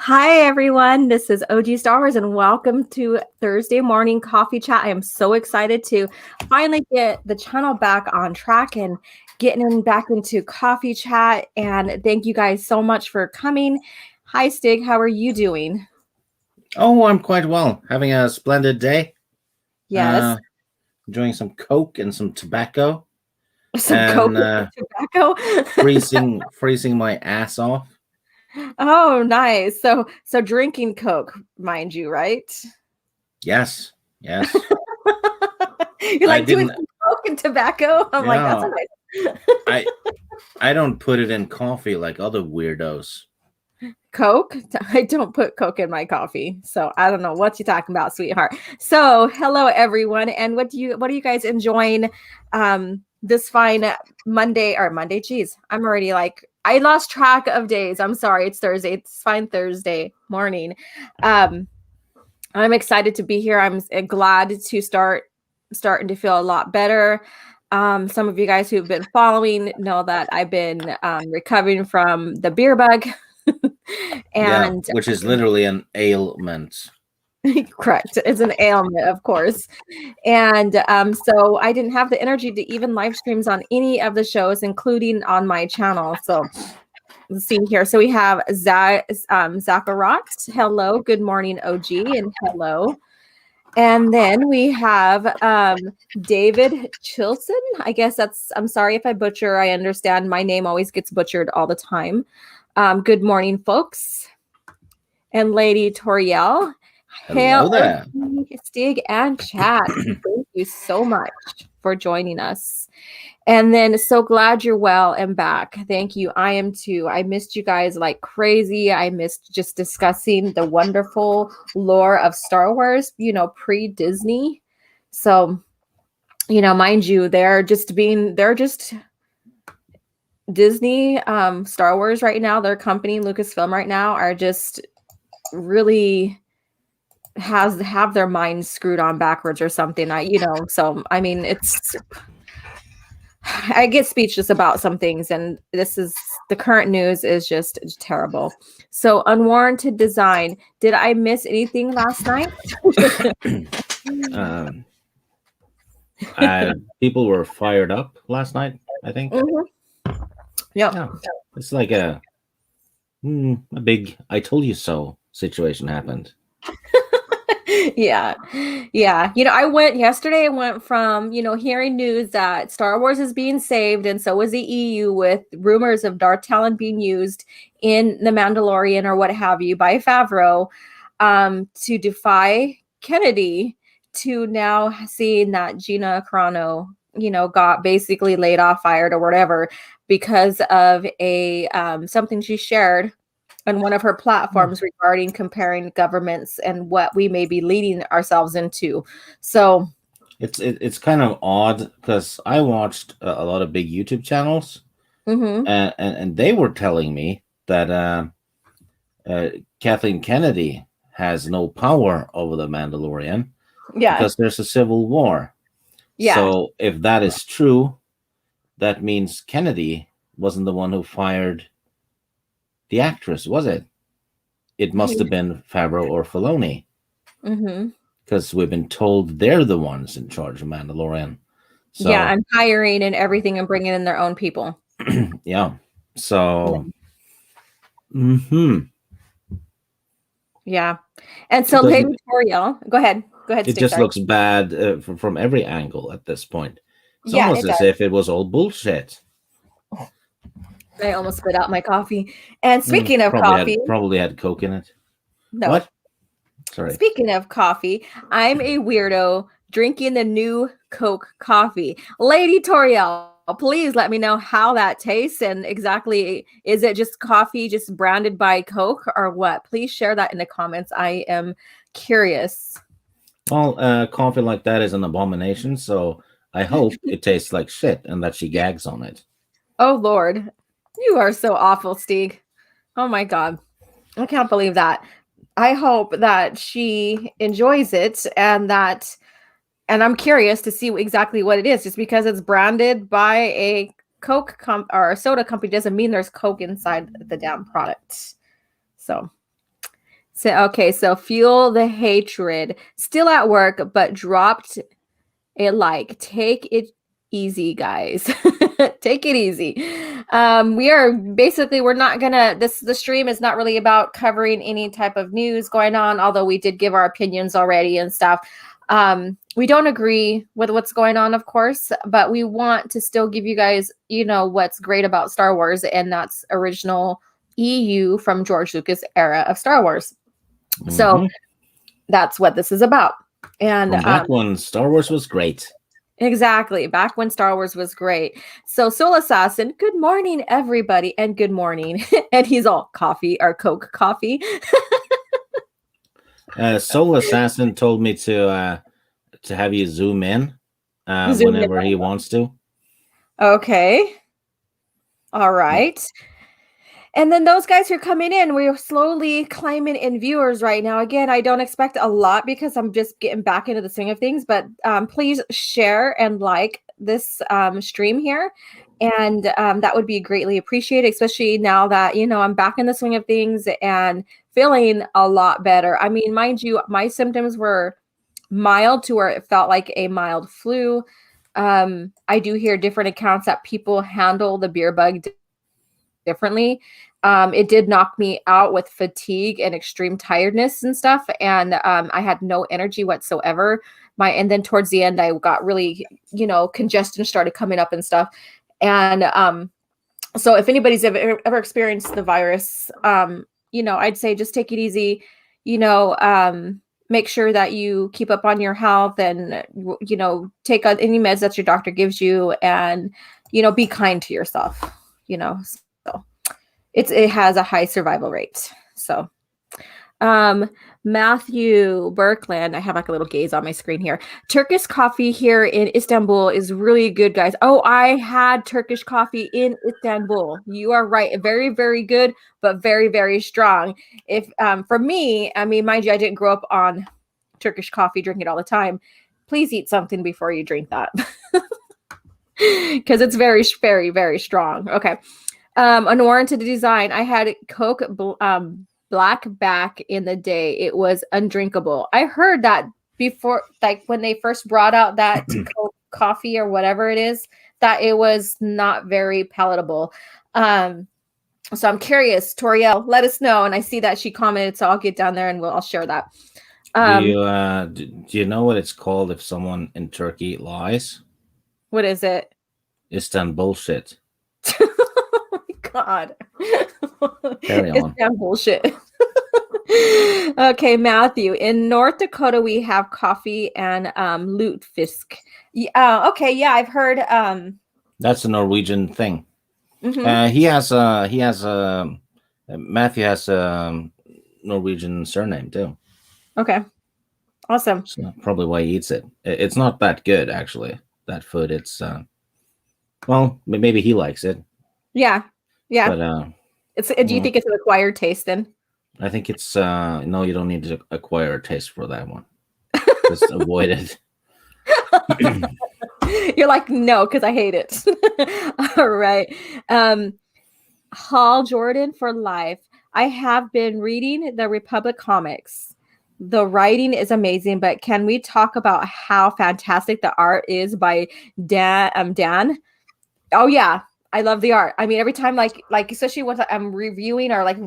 Hi, everyone. This is O.G.Starwars, and welcome to Thursday morning coffee chat. I am so excited to finally get the channel back on track and getting back into coffee chat. And thank you guys so much for coming. Hi, Stig. How are you doing? Oh, I'm quite well. Having a splendid day. Yes. Enjoying some Coke and some tobacco. Some Coke and tobacco. freezing my ass off. Oh, nice. So drinking Coke, mind you, right? Yes. You're like doing some Coke and tobacco. I'm like, that's nice. I don't put it in coffee like other weirdos. Coke? I don't put Coke in my coffee, so I don't know what you're talking about, sweetheart. So hello everyone, and what are you guys enjoying this fine Monday? Geez, I'm already like, I lost track of days. I'm sorry, it's Thursday. It's fine Thursday morning. I'm excited to be here. I'm glad to starting to feel a lot better. Some of you guys who've been following know that I've been recovering from the beer bug. And which is literally an ailment. Correct. It's an ailment, of course. And so I didn't have the energy to even live streams on any of the shows, including on my channel. So let's see here. So we have Zacharat. Hello. Good morning, OG. And hello. And then we have David Chilson. I guess I'm sorry if I butcher. I understand my name always gets butchered all the time. Good morning, folks. And Lady Tauriel. Hello there. Stig and chat. Thank you so much for joining us. And then so glad you're well and back. Thank you. I am too. I missed you guys like crazy. I missed just discussing the wonderful lore of Star Wars, pre-Disney. So, mind you, they're just Disney, Star Wars right now, their company, Lucasfilm right now, are just really have their minds screwed on backwards or something. So I mean, I get speechless about some things, and the current news is just terrible. So unwarranted design. Did I miss anything last night? People were fired up last night, I think. Mm-hmm. Yeah. It's like a big "I told you so" situation happened. Yeah. I went from hearing news that Star Wars is being saved, and so is the EU, with rumors of Darth Talon being used in The Mandalorian or what have you by Favreau, to defy Kennedy, to now seeing that Gina Carano got basically laid off, fired, or whatever, because of a something she shared on one of her platforms regarding comparing governments and what we may be leading ourselves into. So it's kind of odd, because I watched a lot of big YouTube channels, and they were telling me that Kathleen Kennedy has no power over the Mandalorian, because there's a civil war. So if that is true, that means Kennedy wasn't the one who fired the actress, was it? It must have been Favreau or Filoni, because we've been told they're the ones in charge of Mandalorian. So, and hiring and everything, and bringing in their own people. So and so Lady Tauriel, go ahead. It just looks bad from every angle at this point. It's almost as if it was all bullshit. I almost spit out my coffee. And speaking of coffee, probably had Coke in it. No. What? Sorry. Speaking of coffee, I'm a weirdo drinking the new Coke coffee. Lady Tauriel, please let me know how that tastes, and exactly, is it just coffee just branded by Coke or what? Please share that in the comments. I am curious. Well, coffee like that is an abomination, so I hope it tastes like shit and that she gags on it. Oh Lord, you are so awful, Stig. Oh my God, I can't believe that. I hope that she enjoys it, and that And I'm curious to see exactly what it is. Just because it's branded by a Coke or a soda company doesn't mean there's Coke inside the damn product. So okay, so fuel the hatred. Still at work, but dropped a like. Take it easy, guys. Take it easy. We're not gonna the stream is not really about covering any type of news going on, although we did give our opinions already and stuff. We don't agree with what's going on, of course, but we want to still give you guys, what's great about Star Wars, and that's original EU from George Lucas era of Star Wars. Mm-hmm. So that's what this is about. And back when Star Wars was great. Exactly. Back when Star Wars was great. So Soul Assassin, good morning, everybody, and good morning. And he's all coffee or Coke coffee. Soul Assassin told me to have you zoom in whenever he wants to. Okay. All right. And then those guys who are coming in, we're slowly climbing in viewers right now. Again, I don't expect a lot because I'm just getting back into the swing of things, but please share and like this stream here. And that would be greatly appreciated, especially now that, I'm back in the swing of things and feeling a lot better. I mean, mind you, my symptoms were mild to where it felt like a mild flu. I do hear different accounts that people handle the beer bug differently. It did knock me out with fatigue and extreme tiredness and stuff. And I had no energy whatsoever. And then towards the end, I got really, congestion started coming up and stuff. And so if anybody's ever experienced the virus, I'd say just take it easy, make sure that you keep up on your health and, take on any meds that your doctor gives you and, be kind to yourself, So it has a high survival rate. So Matthew Berkland, I have like a little gaze on my screen here. Turkish coffee here in Istanbul is really good, guys. Oh, I had Turkish coffee in Istanbul. You are right. Very, very good, but very, very strong. If for me, I mean, mind you, I didn't grow up on Turkish coffee, drink it all the time. Please eat something before you drink that. Because it's very, very, very strong. Okay. Unwarranted design. I had Coke black back in the day. It was undrinkable. I heard that before, like when they first brought out that Coke coffee or whatever it is, that it was not very palatable. So I'm curious, Tauriel, let us know. And I see that she commented, so I'll get down there and I'll share that. Do you know what it's called if someone in Turkey lies? What is it? Istanbul shit. Oh my God. Carry on. Istanbul shit. Okay, Matthew. In North Dakota, we have coffee and lutefisk. Okay, yeah, I've heard. That's a Norwegian thing. Mm-hmm. Matthew has a Norwegian surname too. Okay, awesome. So probably why he eats it. It's not that good, actually. That food. It's well, maybe he likes it. Yeah. But do you think it's an acquired taste then? I think it's no, you don't need to acquire a taste for that one. Just avoid it. You're like, no, because I hate it. All right. Hall Jordan for life. I have been reading the Republic comics. The writing is amazing, but can we talk about how fantastic the art is by Dan? Oh yeah, I love the art. I mean, every time, like especially when I'm reviewing or like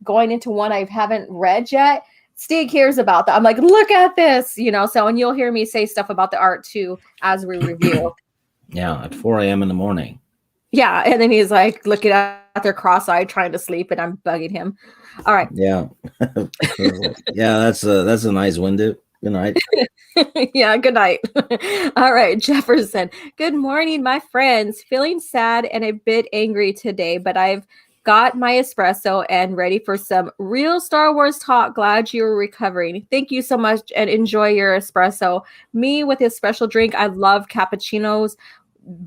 going into one I haven't read yet, Stig hears about that. I'm like, look at this, So, and you'll hear me say stuff about the art too as we review. Yeah, at 4 a.m. in the morning. Yeah, and then he's like looking at their cross-eyed, trying to sleep, and I'm bugging him. All right. Yeah, yeah, that's a nice window. Good night. Yeah, good night. All right, Jefferson. Good morning, my friends. Feeling sad and a bit angry today, but I've got my espresso and ready for some real Star Wars talk. Glad you're recovering. Thank you so much and enjoy your espresso. Me with a special drink, I love cappuccinos,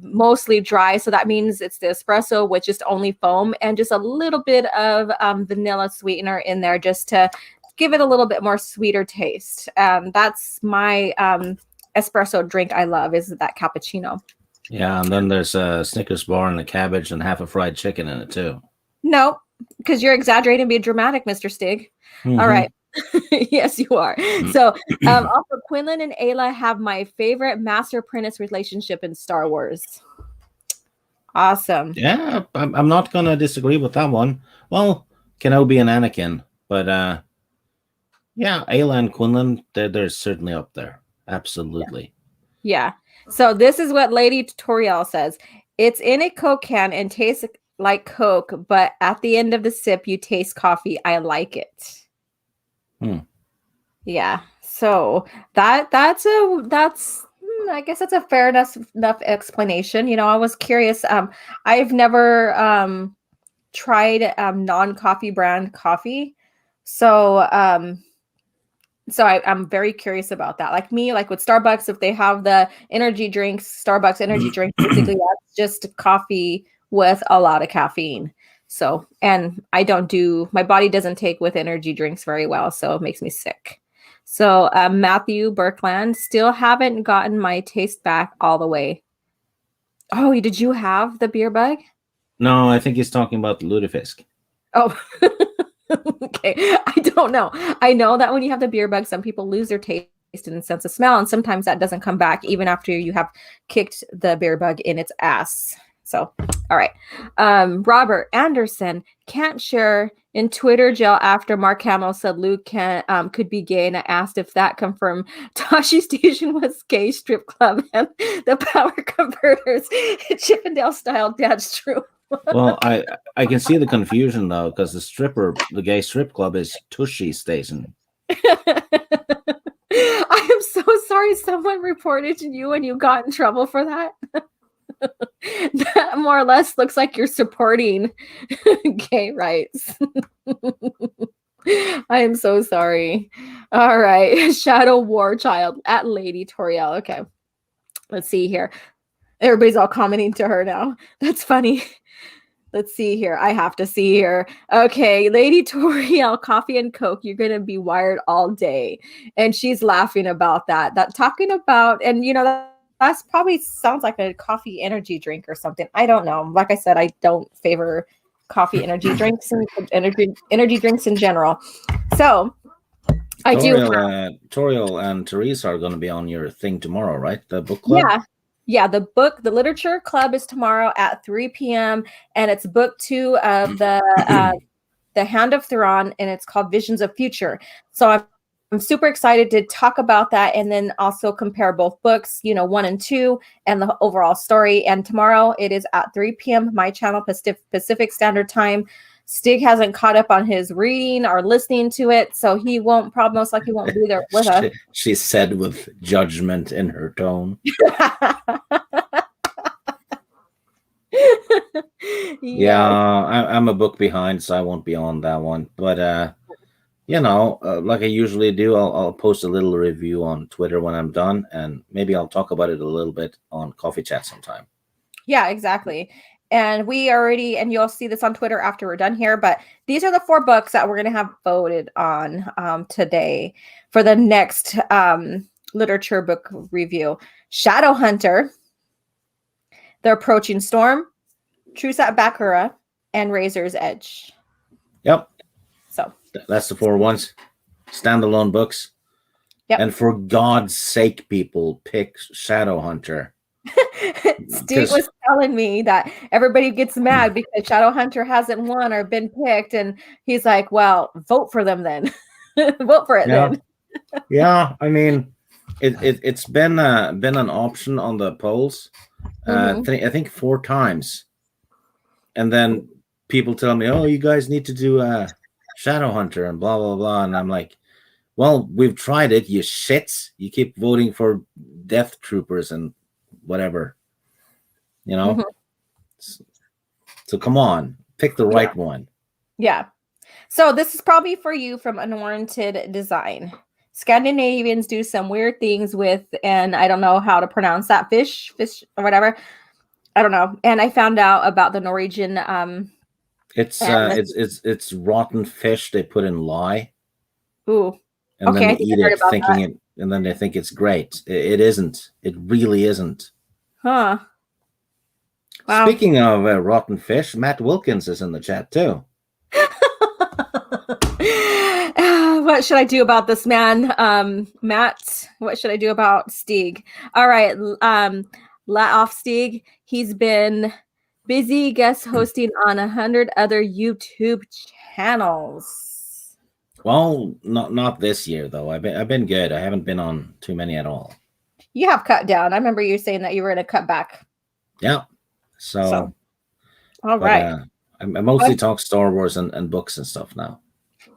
mostly dry. So that means it's the espresso with just only foam and just a little bit of vanilla sweetener in there just to give it a little bit more sweeter taste. That's my espresso drink I love is that cappuccino. Yeah, and then there's a Snickers bar and a cabbage and half a fried chicken in it too. No, because you're exaggerating and being dramatic, Mr. Stig. All right. Yes, you are. So also Quinlan and Ayla have my favorite master apprentice relationship in Star Wars. Awesome. Yeah, I'm not gonna disagree with that one. Well, Kenobi and Anakin, but yeah, Ayla and Quinlan, they're certainly up there. Absolutely. Yeah. So this is what Lady Tauriel says. It's in a Coke can and tastes like Coke, but at the end of the sip, you taste coffee. I like it. Yeah. So that's I guess that's a fair enough explanation. You know, I was curious. I've never tried non-coffee brand coffee. So I'm very curious about that. Like me, like with Starbucks, if they have the energy drinks, Starbucks energy drink, basically that's just coffee with a lot of caffeine. So, and my body doesn't take with energy drinks very well, so it makes me sick. So Matthew Birkland, still haven't gotten my taste back all the way. Oh, did you have the beer bug? No, I think he's talking about the lutefisk. Oh, okay. I don't know. I know that when you have the beer bug, some people lose their taste and sense of smell, and sometimes that doesn't come back even after you have kicked the beer bug in its ass. So, all right. Robert Anderson can't share in Twitter jail after Mark Hamill said Luke could be gay, and I asked if that confirmed Tashi Station was gay strip club and the power converters Chippendale style. That's true. Well, I can see the confusion though, because the gay strip club is Tushy Station. I am so sorry someone reported to you and you got in trouble for that. That more or less looks like you're supporting gay rights. I am so sorry. All right. Shadow War Child at Lady Tauriel. Okay. Let's see here. Everybody's all commenting to her now. That's funny. Let's see here. I have to see here. Okay, Lady Tauriel, coffee and Coke, you're going to be wired all day. And she's laughing about that. Talking about, and you know, that's probably sounds like a coffee energy drink or something. I don't know. Like I said, I don't favor coffee energy drinks and energy drinks in general. So I Tauriel and Teresa are going to be on your thing tomorrow, right? The book club? Yeah, the literature club is tomorrow at 3 p.m. and it's book 2 of the Hand of Thrawn, and it's called Visions of Future. So I'm super excited to talk about that and then also compare both books, 1 and 2, and the overall story. And tomorrow it is at 3 p.m. my channel, Pacific Standard Time. Stig hasn't caught up on his reading or listening to it, so he won't most likely won't be there with us. She said with judgment in her tone. Yeah, I'm a book behind, so I won't be on that one. But like I usually do, I'll post a little review on Twitter when I'm done, and maybe I'll talk about it a little bit on Coffee Chat sometime. Yeah, exactly. And and you'll see this on Twitter after we're done here, but these are the 4 books that we're going to have voted on today for the next literature book review. Shadowhunter, The Approaching Storm, Truce at Bakura, and Razor's Edge. Yep. So that's the 4 ones. Standalone books. Yep. And for God's sake, people, pick Shadowhunter. Steve was telling me that everybody gets mad because Shadowhunter hasn't won or been picked, and he's like, "Well, vote for them then. Vote for it then." Yeah, I mean, it's been an option on the polls. I think 4 times, and then people tell me, "Oh, you guys need to do Shadowhunter and blah blah blah," and I'm like, "Well, we've tried it, you shits. You keep voting for Death Troopers and whatever, So come on, pick the right one." Yeah. So this is probably for you from Unwarranted Design. Scandinavians do some weird things with, and I don't know how to pronounce that, fish or whatever. I don't know. And I found out about the Norwegian. It's rotten fish they put in lye. Ooh. And then they eat it thinking and then they think it's great. It isn't. It really isn't. Huh. Wow. Speaking of rotten fish, Matt Wilkins is in the chat too. What should I do about this man? Matt, what should I do about Stieg? All right. Let off Stieg. He's been busy guest hosting on 100 other YouTube channels. Well, not this year though. I've been good. I haven't been on too many at all. You have cut down. I remember you saying that you were going to cut back. Yeah. So all right. I mostly talk Star Wars and books and stuff now.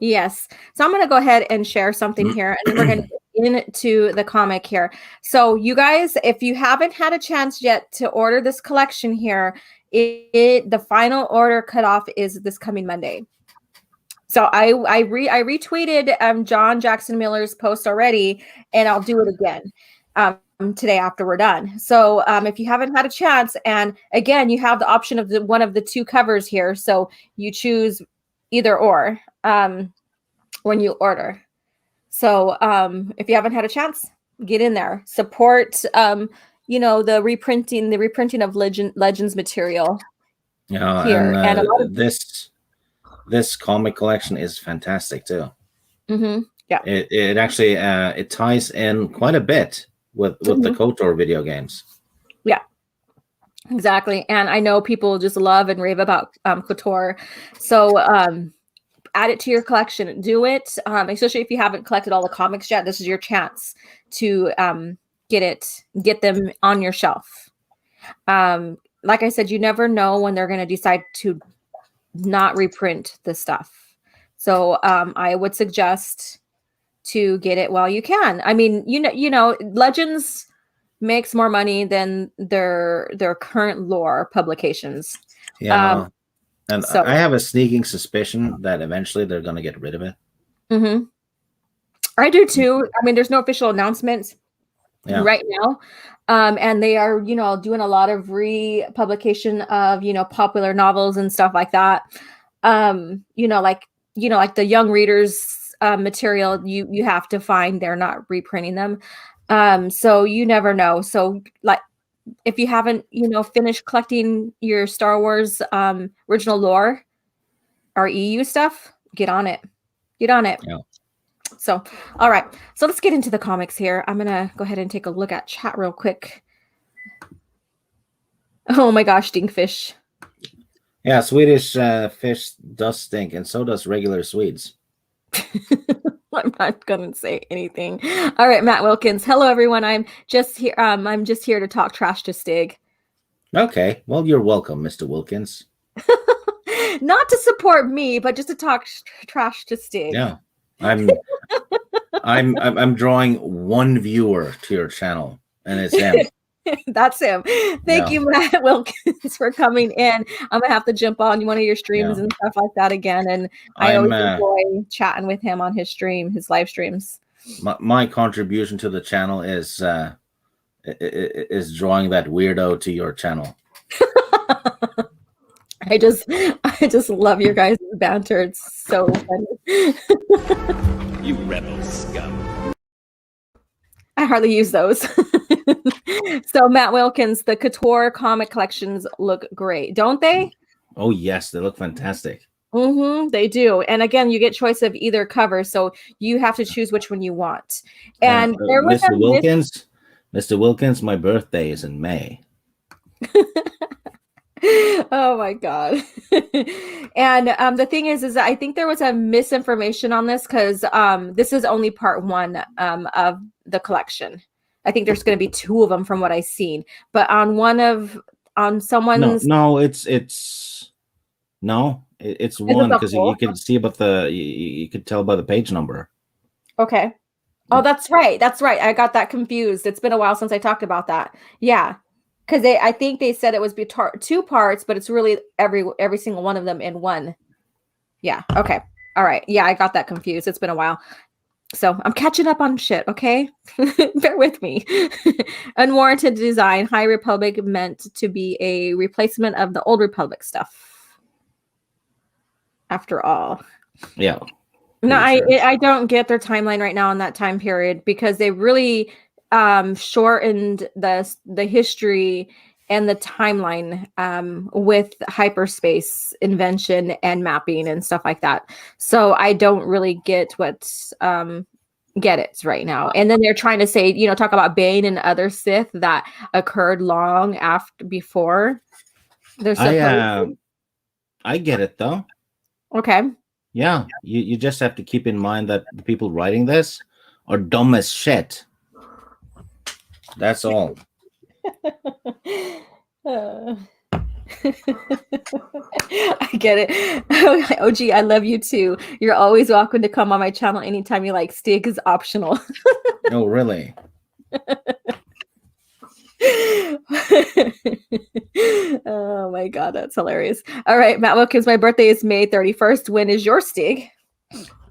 Yes. So I'm going to go ahead and share something here, and then we're going to get into the comic here. So you guys, if you haven't had a chance yet to order this collection here, the final order cutoff is this coming Monday. So I retweeted John Jackson Miller's post already, and I'll do it again today after we're done. So if you haven't had a chance, and again, you have the option of one of the two covers here, so you choose either or when you order. So if you haven't had a chance, get in there, support the reprinting of Legends material. Yeah, here. And this comic collection is fantastic too. Mm-hmm. Yeah, it actually it ties in quite a bit with the KOTOR video games. Yeah, exactly. And I know people just love and rave about KOTOR. So add it to your collection. Do it, especially if you haven't collected all the comics yet. This is your chance to get them on your shelf. Like I said, you never know when they're going to decide to not reprint the stuff. So I would suggest to get it while you can. I mean, you know, Legends makes more money than their current lore publications. Yeah. And so, I have a sneaking suspicion that eventually they're going to get rid of it. Mm-hmm. I do too. I mean, there's no official announcements right now. And they are, doing a lot of republication of, popular novels and stuff like that. Like the young readers material you have to find. They're not reprinting them. So you never know. So like, if you haven't, finished collecting your Star Wars original lore or EU stuff, get on it. Yeah. So, all right. So let's get into the comics here. I'm going to go ahead and take a look at chat real quick. Oh my gosh, stinkfish. Yeah, Swedish fish does stink, and so does regular Swedes. I'm not gonna say anything. All right, Matt Wilkins. Hello, everyone. I'm just here. I'm just here to talk trash to Stig. Okay. Well, you're welcome, Mr. Wilkins. Not to support me, but just to talk trash to Stig. Yeah, I'm drawing one viewer to your channel, and it's him. That's him. Thank you, Matt Wilkins, for coming in. I'm gonna have to jump on one of your streams and stuff like that again. And I always enjoy chatting with him on his live streams. My contribution to the channel is drawing that weirdo to your channel. I just love your guys' banter. It's so funny. You rebel scum. I hardly use those. So Matt Wilkins, the KOTOR comic collections look great, don't they? Oh yes, they look fantastic. Mm-hmm, they do. And again, you get choice of either cover, so you have to choose which one you want. And there was Mr. Wilkins, my birthday is in May. Oh my god. And the thing is that I think there was a misinformation on this because this is only part one of the collection. I think there's going to be two of them from what I've seen, but on someone's it's one because you can see about you could tell by the page number. Okay. Oh, that's right. I got that confused. It's been a while since I talked about that. Yeah. Because I think they said it was two parts, but it's really every single one of them in one. Yeah. Okay. All right. Yeah, I got that confused. It's been a while. So I'm catching up on shit, okay? Bear with me. Unwarranted design. High Republic meant to be a replacement of the Old Republic stuff. After all. Yeah. No, pretty sure. I don't get their timeline right now in that time period because they really shortened the history and the timeline with hyperspace invention and mapping and stuff like that. So I don't really get get it right now. And then they're trying to say, talk about Bane and other Sith that occurred long after before. They're supposed I get it though. Okay. Yeah, you just have to keep in mind that the people writing this are dumb as shit. That's all. I get it. OG, I love you too. You're always welcome to come on my channel anytime you like. Steak is optional. Oh, really? Oh my god, that's hilarious. All right, Matt Wilkins, my birthday is May 31st. When is your Stig?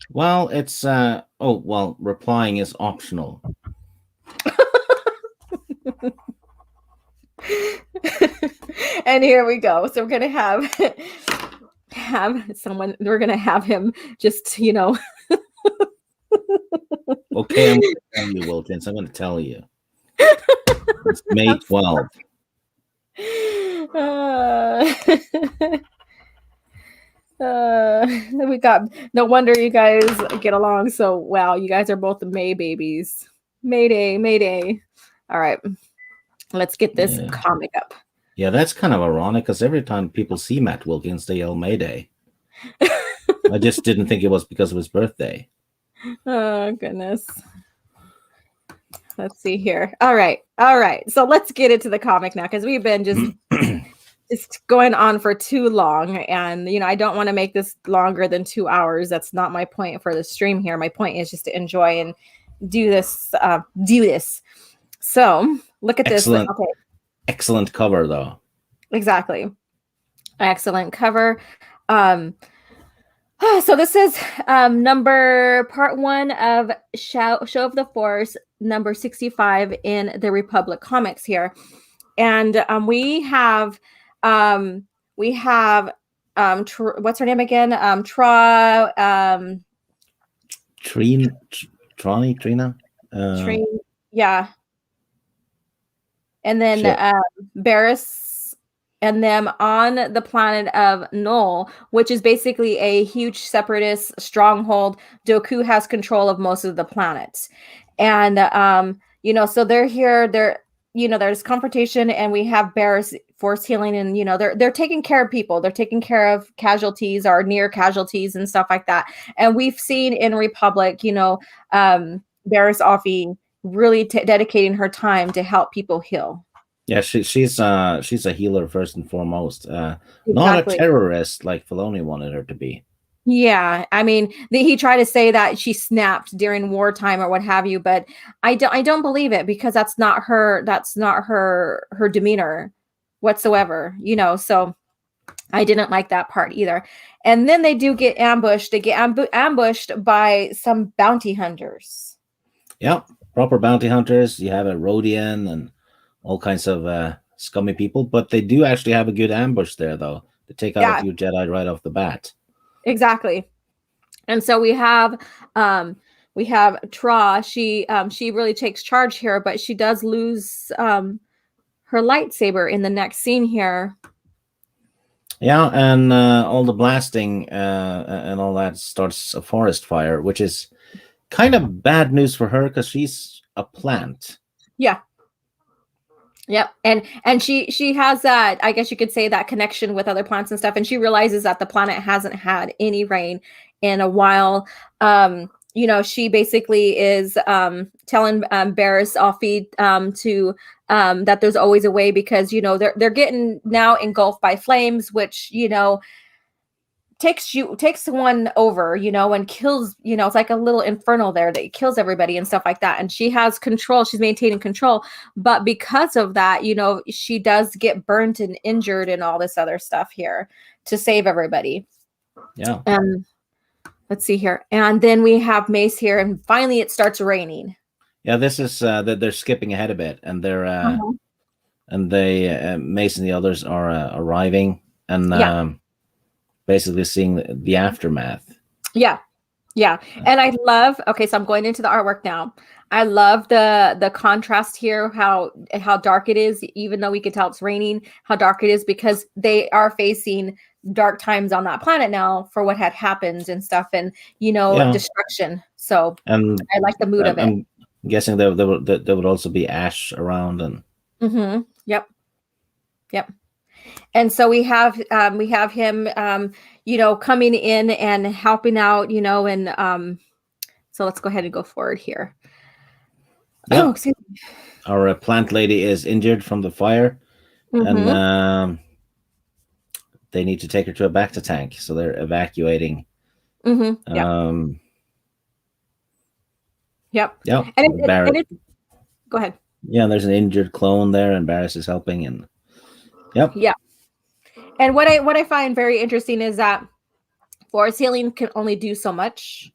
Well, it's replying is optional. And here we go. So we're gonna have someone. We're gonna have him just, Okay, I'm going to tell you, Wilkins. I'm going to tell you. It's May 12th. We got no wonder you guys get along so well. You guys are both the May babies. Mayday, Mayday. All right, let's get this comic up. Yeah, that's kind of ironic because every time people see Matt Wilkins, they yell Mayday. I just didn't think it was because of his birthday. Oh goodness. Let's see here. All right. So let's get into the comic now because we've been just going on for too long, and I don't want to make this longer than 2 hours. That's not my point for the stream here. My point is just to enjoy and do this. So look at this. Okay. Excellent cover, though. Exactly. Excellent cover. So this is part 1 of Show of the Force, number 65 in the Republic comics here, and we have what's her name again? Trina. Yeah. And then Barriss and them on the planet of Null, which is basically a huge separatist stronghold. Dooku has control of most of the planet. And, so they're here, there's confrontation, and we have Barriss force healing, and, they're taking care of people. They're taking care of casualties or near casualties and stuff like that. And we've seen in Republic, Barriss Offee really dedicating her time to help people heal. Yeah, she's a healer first and foremost. Not a terrorist like Filoni wanted her to be. Yeah, I mean, he tried to say that she snapped during wartime or what have you, but I don't believe it because that's not her demeanor whatsoever, so I didn't like that part either. And then they do get ambushed. They get ambushed by some bounty hunters. Yeah, proper bounty hunters. You have a Rodian and all kinds of scummy people, but they do actually have a good ambush there, though, to take out a few Jedi right off the bat. Exactly. And so we have Tra. She really takes charge here, but she does lose her lightsaber in the next scene here. Yeah, and all the blasting and all that starts a forest fire, which is kind of bad news for her because she's a plant. Yeah. Yep. And she has that, I guess you could say, that connection with other plants and stuff. And she realizes that the planet hasn't had any rain in a while. She basically is telling Barriss Offee to that there's always a way because, they're getting now engulfed by flames, which, takes one over, and kills, it's like a little infernal there that kills everybody and stuff like that. And she has control. She's maintaining control. But because of that, she does get burnt and injured and all this other stuff here to save everybody. Yeah. Let's see here. And then we have Mace here, and finally it starts raining. Yeah, this is that they're skipping ahead a bit, and they're and they Mace and the others are arriving and basically seeing the aftermath. Yeah. Yeah. And I love, okay, so I'm going into the artwork now. I love the contrast here, how dark it is, even though we could tell it's raining, how dark it is, because they are facing dark times on that planet now for what had happened and stuff, and Yeah, destruction. So and I like the mood of it. I'm guessing there would also be ash around, and Yep. And so we have him coming in and helping out, and so let's go ahead and go forward here. yeah, Oh, excuse me. our plant lady is injured from the fire, and they need to take her to a back to tank, so they're evacuating. Yeah. Yep. Yeah, And go ahead. Yeah, there's an injured clone there, and Barris is helping, and yep. Yeah. And what I find very interesting is that force healing can only do so much.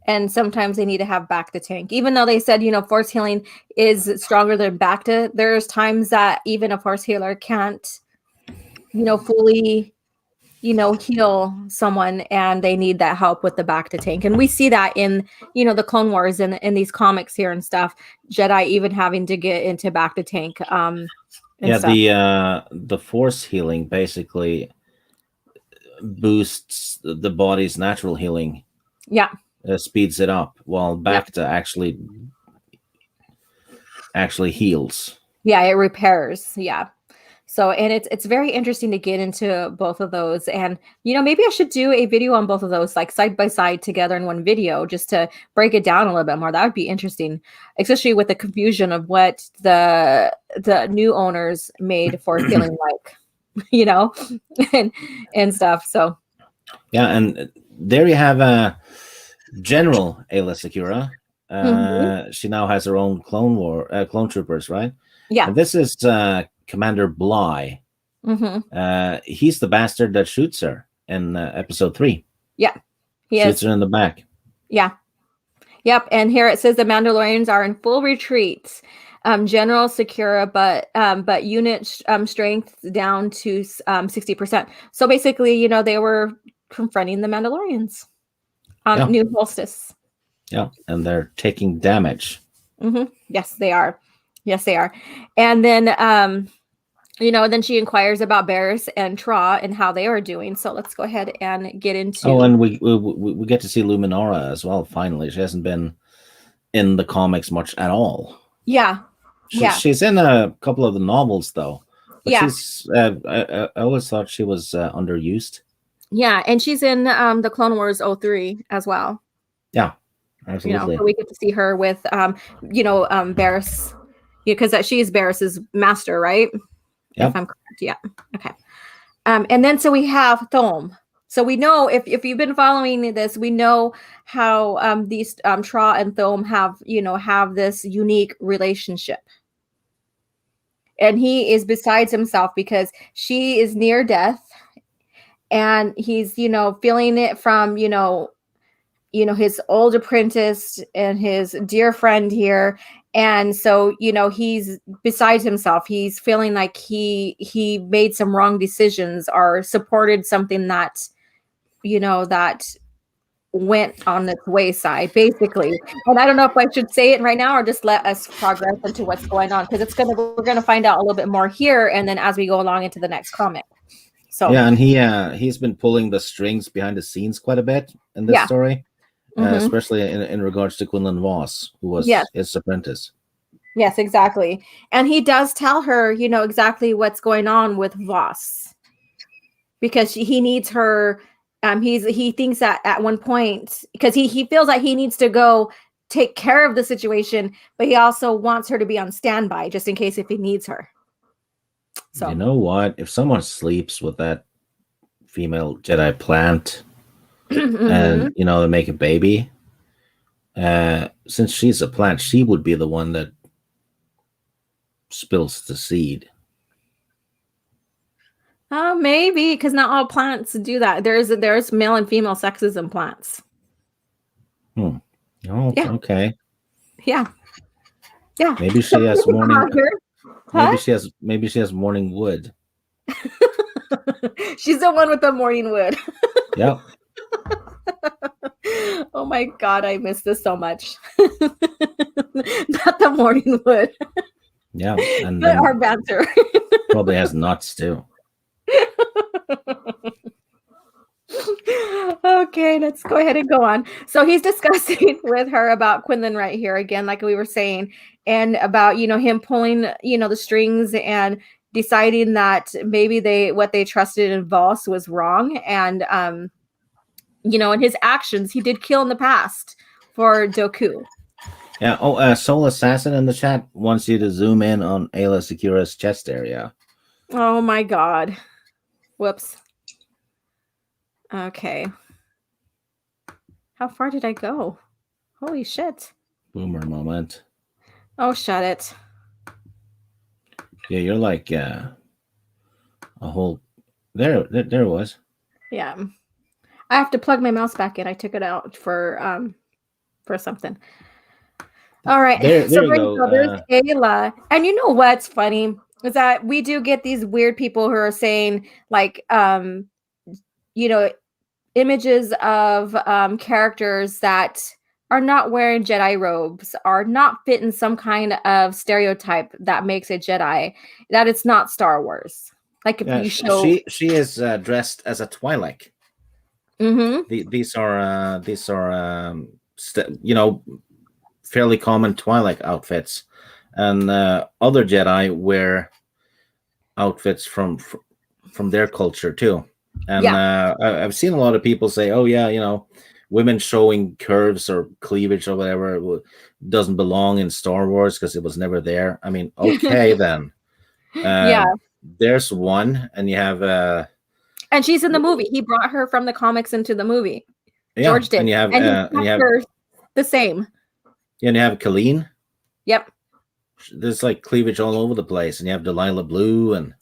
And sometimes they need to have back to tank. Even though they said, force healing is stronger than back to, there's times that even a force healer can't, fully, heal someone, and they need that help with the back to tank. And we see that in, the Clone Wars and in these comics here and stuff, Jedi even having to get into back to tank. Yeah, stuff. The force healing basically boosts the body's natural healing. Yeah. Speeds it up, while back to actually heals. Yeah, it repairs. Yeah. So, and it's very interesting to get into both of those. And, maybe I should do a video on both of those, like side by side together in one video, just to break it down a little bit more. That would be interesting, especially with the confusion of what the new owners made for feeling like, and stuff. So, yeah. And there you have General Ayla Secura. She now has her own clone troopers, right? Yeah. And this is Commander Bly. He's the bastard that shoots her in episode 3. Yeah, he shoots her in the back. Yeah. Yep. And here it says the Mandalorians are in full retreat. General Secura, but unit strength down to 60%. So basically, they were confronting the Mandalorians on New Solstice. Yeah, and they're taking damage. Yes, they are. And then, then she inquires about Barris and Tra and how they are doing. So let's go ahead and get into. Oh, and we get to see Luminara as well. Finally, she hasn't been in the comics much at all. Yeah, she's in a couple of the novels though. But yeah, she's. I always thought she was underused. Yeah, and she's in the Clone Wars 03 as well. Yeah, absolutely. So we get to see her with Barris, because she is Barris's master, right? Yep. If I'm correct. Yeah. Okay. And then so we have Thom. So we know, if you've been following this, we know how these Tra and Thom have this unique relationship. And he is besides himself because she is near death, and he's feeling it from his old apprentice and his dear friend here. And so, he's beside himself. He's feeling like he made some wrong decisions or supported something that, that went on its wayside, basically. And I don't know if I should say it right now or just let us progress into what's going on, because we're gonna find out a little bit more here, and then as we go along into the next comic. So yeah, and he's been pulling the strings behind the scenes quite a bit in this story. Especially in regards to Quinlan Voss, who was his apprentice. Yes, exactly. And he does tell her, exactly what's going on with Voss, because he needs her. He thinks that at one point, because he feels like he needs to go take care of the situation, but he also wants her to be on standby just in case if he needs her. So you know what? If someone sleeps with that female Jedi plant, and they make a baby, since she's a plant, she would be the one that spills the seed. Maybe, because not all plants do that. There's male and female sexes in plants. Oh, yeah. Okay. Yeah. Maybe she has morning. Huh? Maybe she has morning wood. She's the one with the morning wood. Yep. Oh my God, I miss this so much. Not the morning wood. Yeah, and But then our banter. probably has nuts too. Okay, let's go ahead and go on. So he's discussing with her about Quinlan right here again, like we were saying, and about him pulling the strings and deciding that maybe what they trusted in Voss was wrong, and in his actions he did kill in the past for Doku. Yeah. Oh, Soul Assassin in the chat wants you to zoom in on Ayla Secura's chest area. Oh my God. Whoops. Okay. How far did I go? Holy shit. Boomer moment. Oh, shut it. Yeah, you're like a whole. There it was. Yeah. I have to plug my mouse back in. I took it out for something. All right. There So you go. there's Ayla. And you know what's funny is that we do get these weird people who are saying like images of characters that are not wearing Jedi robes, are not fit in some kind of stereotype that makes a Jedi, that it's not Star Wars. Like if you show she is dressed as a Twi'lek. These are fairly common Twi'lek outfits, and other Jedi wear outfits from their culture too. And I've seen a lot of people say, "Oh yeah, women showing curves or cleavage or whatever doesn't belong in Star Wars because it was never there." I mean, okay then. There's one, and you have and she's in the movie. He brought her from the comics into the movie. Yeah, George did, and you have her the same. Yeah, and you have Colleen. Yep. There's like cleavage all over the place, and you have Delilah Blue, and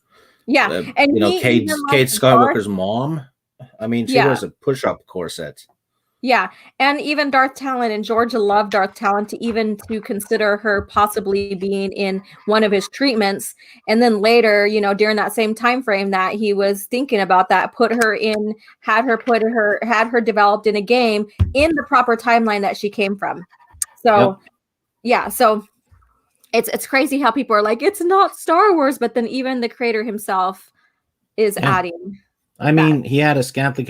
and Kate Skywalker's mom. I mean, she wears a push-up corset. Yeah, and even Darth Talon, and George loved Darth Talon to consider her possibly being in one of his treatments, and then later, during that same time frame that he was thinking about that, had her developed in a game in the proper timeline that she came from. So, so it's crazy how people are like, it's not Star Wars, but then even the creator himself is adding. I mean, he had a scantily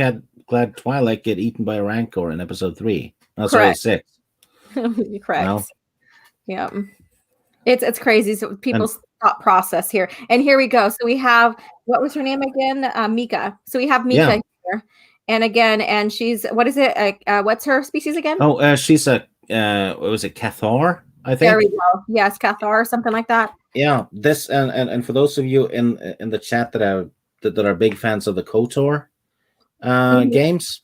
clad Twi'lek get eaten by a Rancor in episode 3. No, sorry, 6. Correct. Yeah. It's crazy. So people's thought process here. And here we go. So we have, what was her name again? Mika. So we have Mika here. And again, and she's, what is it? What's her species again? Oh, she's a, what was it, Cathar, I think? There we go. Yes, Cathar, something like that. Yeah, this, and for those of you in the chat that are big fans of the KOTOR games.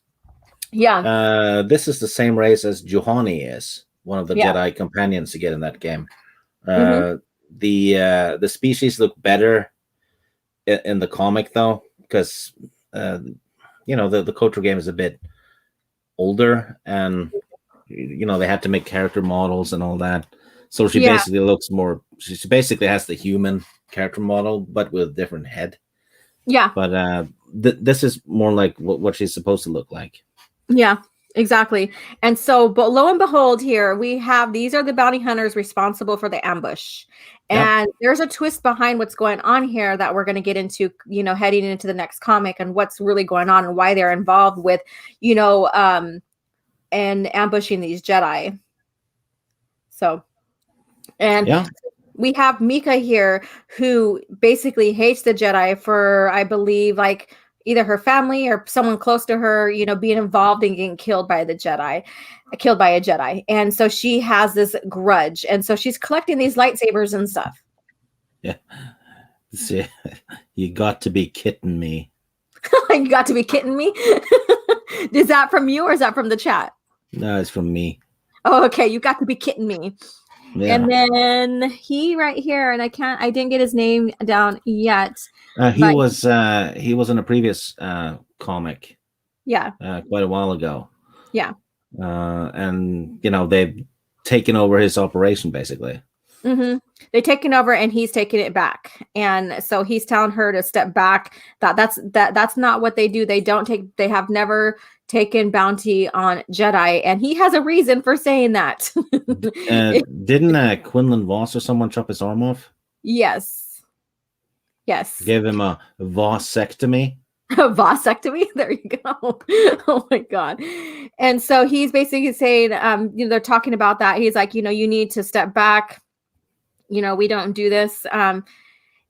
Yeah. This is the same race as Juhani is, one of the Jedi companions to get in that game. The species look better in the comic though, because the KOTOR game is a bit older, and they had to make character models and all that. So she basically looks more. She basically has the human character model, but with a different head. Yeah. But this is more like what she's supposed to look like. Yeah, exactly. And so, but lo and behold, here we have, these are the bounty hunters responsible for the ambush. And there's a twist behind what's going on here that we're going to get into, heading into the next comic, and what's really going on and why they're involved with, and ambushing these Jedi. So, and we have Mika here, who basically hates the Jedi for, I believe, like either her family or someone close to her, being involved in getting killed by a Jedi. And so she has this grudge. And so she's collecting these lightsabers and stuff. Yeah. See, you got to be kidding me. You got to be kidding me? Is that from you or is that from the chat? No, it's from me. Oh, okay. You got to be kidding me. Yeah. And then he right here, and I didn't get his name down yet. He was in a previous comic. Yeah. Quite a while ago. Yeah. And they've taken over his operation basically. Mm-hmm. They've taken over, and he's taking it back. And so he's telling her to step back. That's not what they do. They have never taken bounty on Jedi, and he has a reason for saying that. Didn't Quinlan Voss or someone chop his arm off? Yes. Gave him a vasectomy. A vasectomy. There you go. Oh my god. And so he's basically saying, they're talking about that. He's like, you need to step back. We don't do this.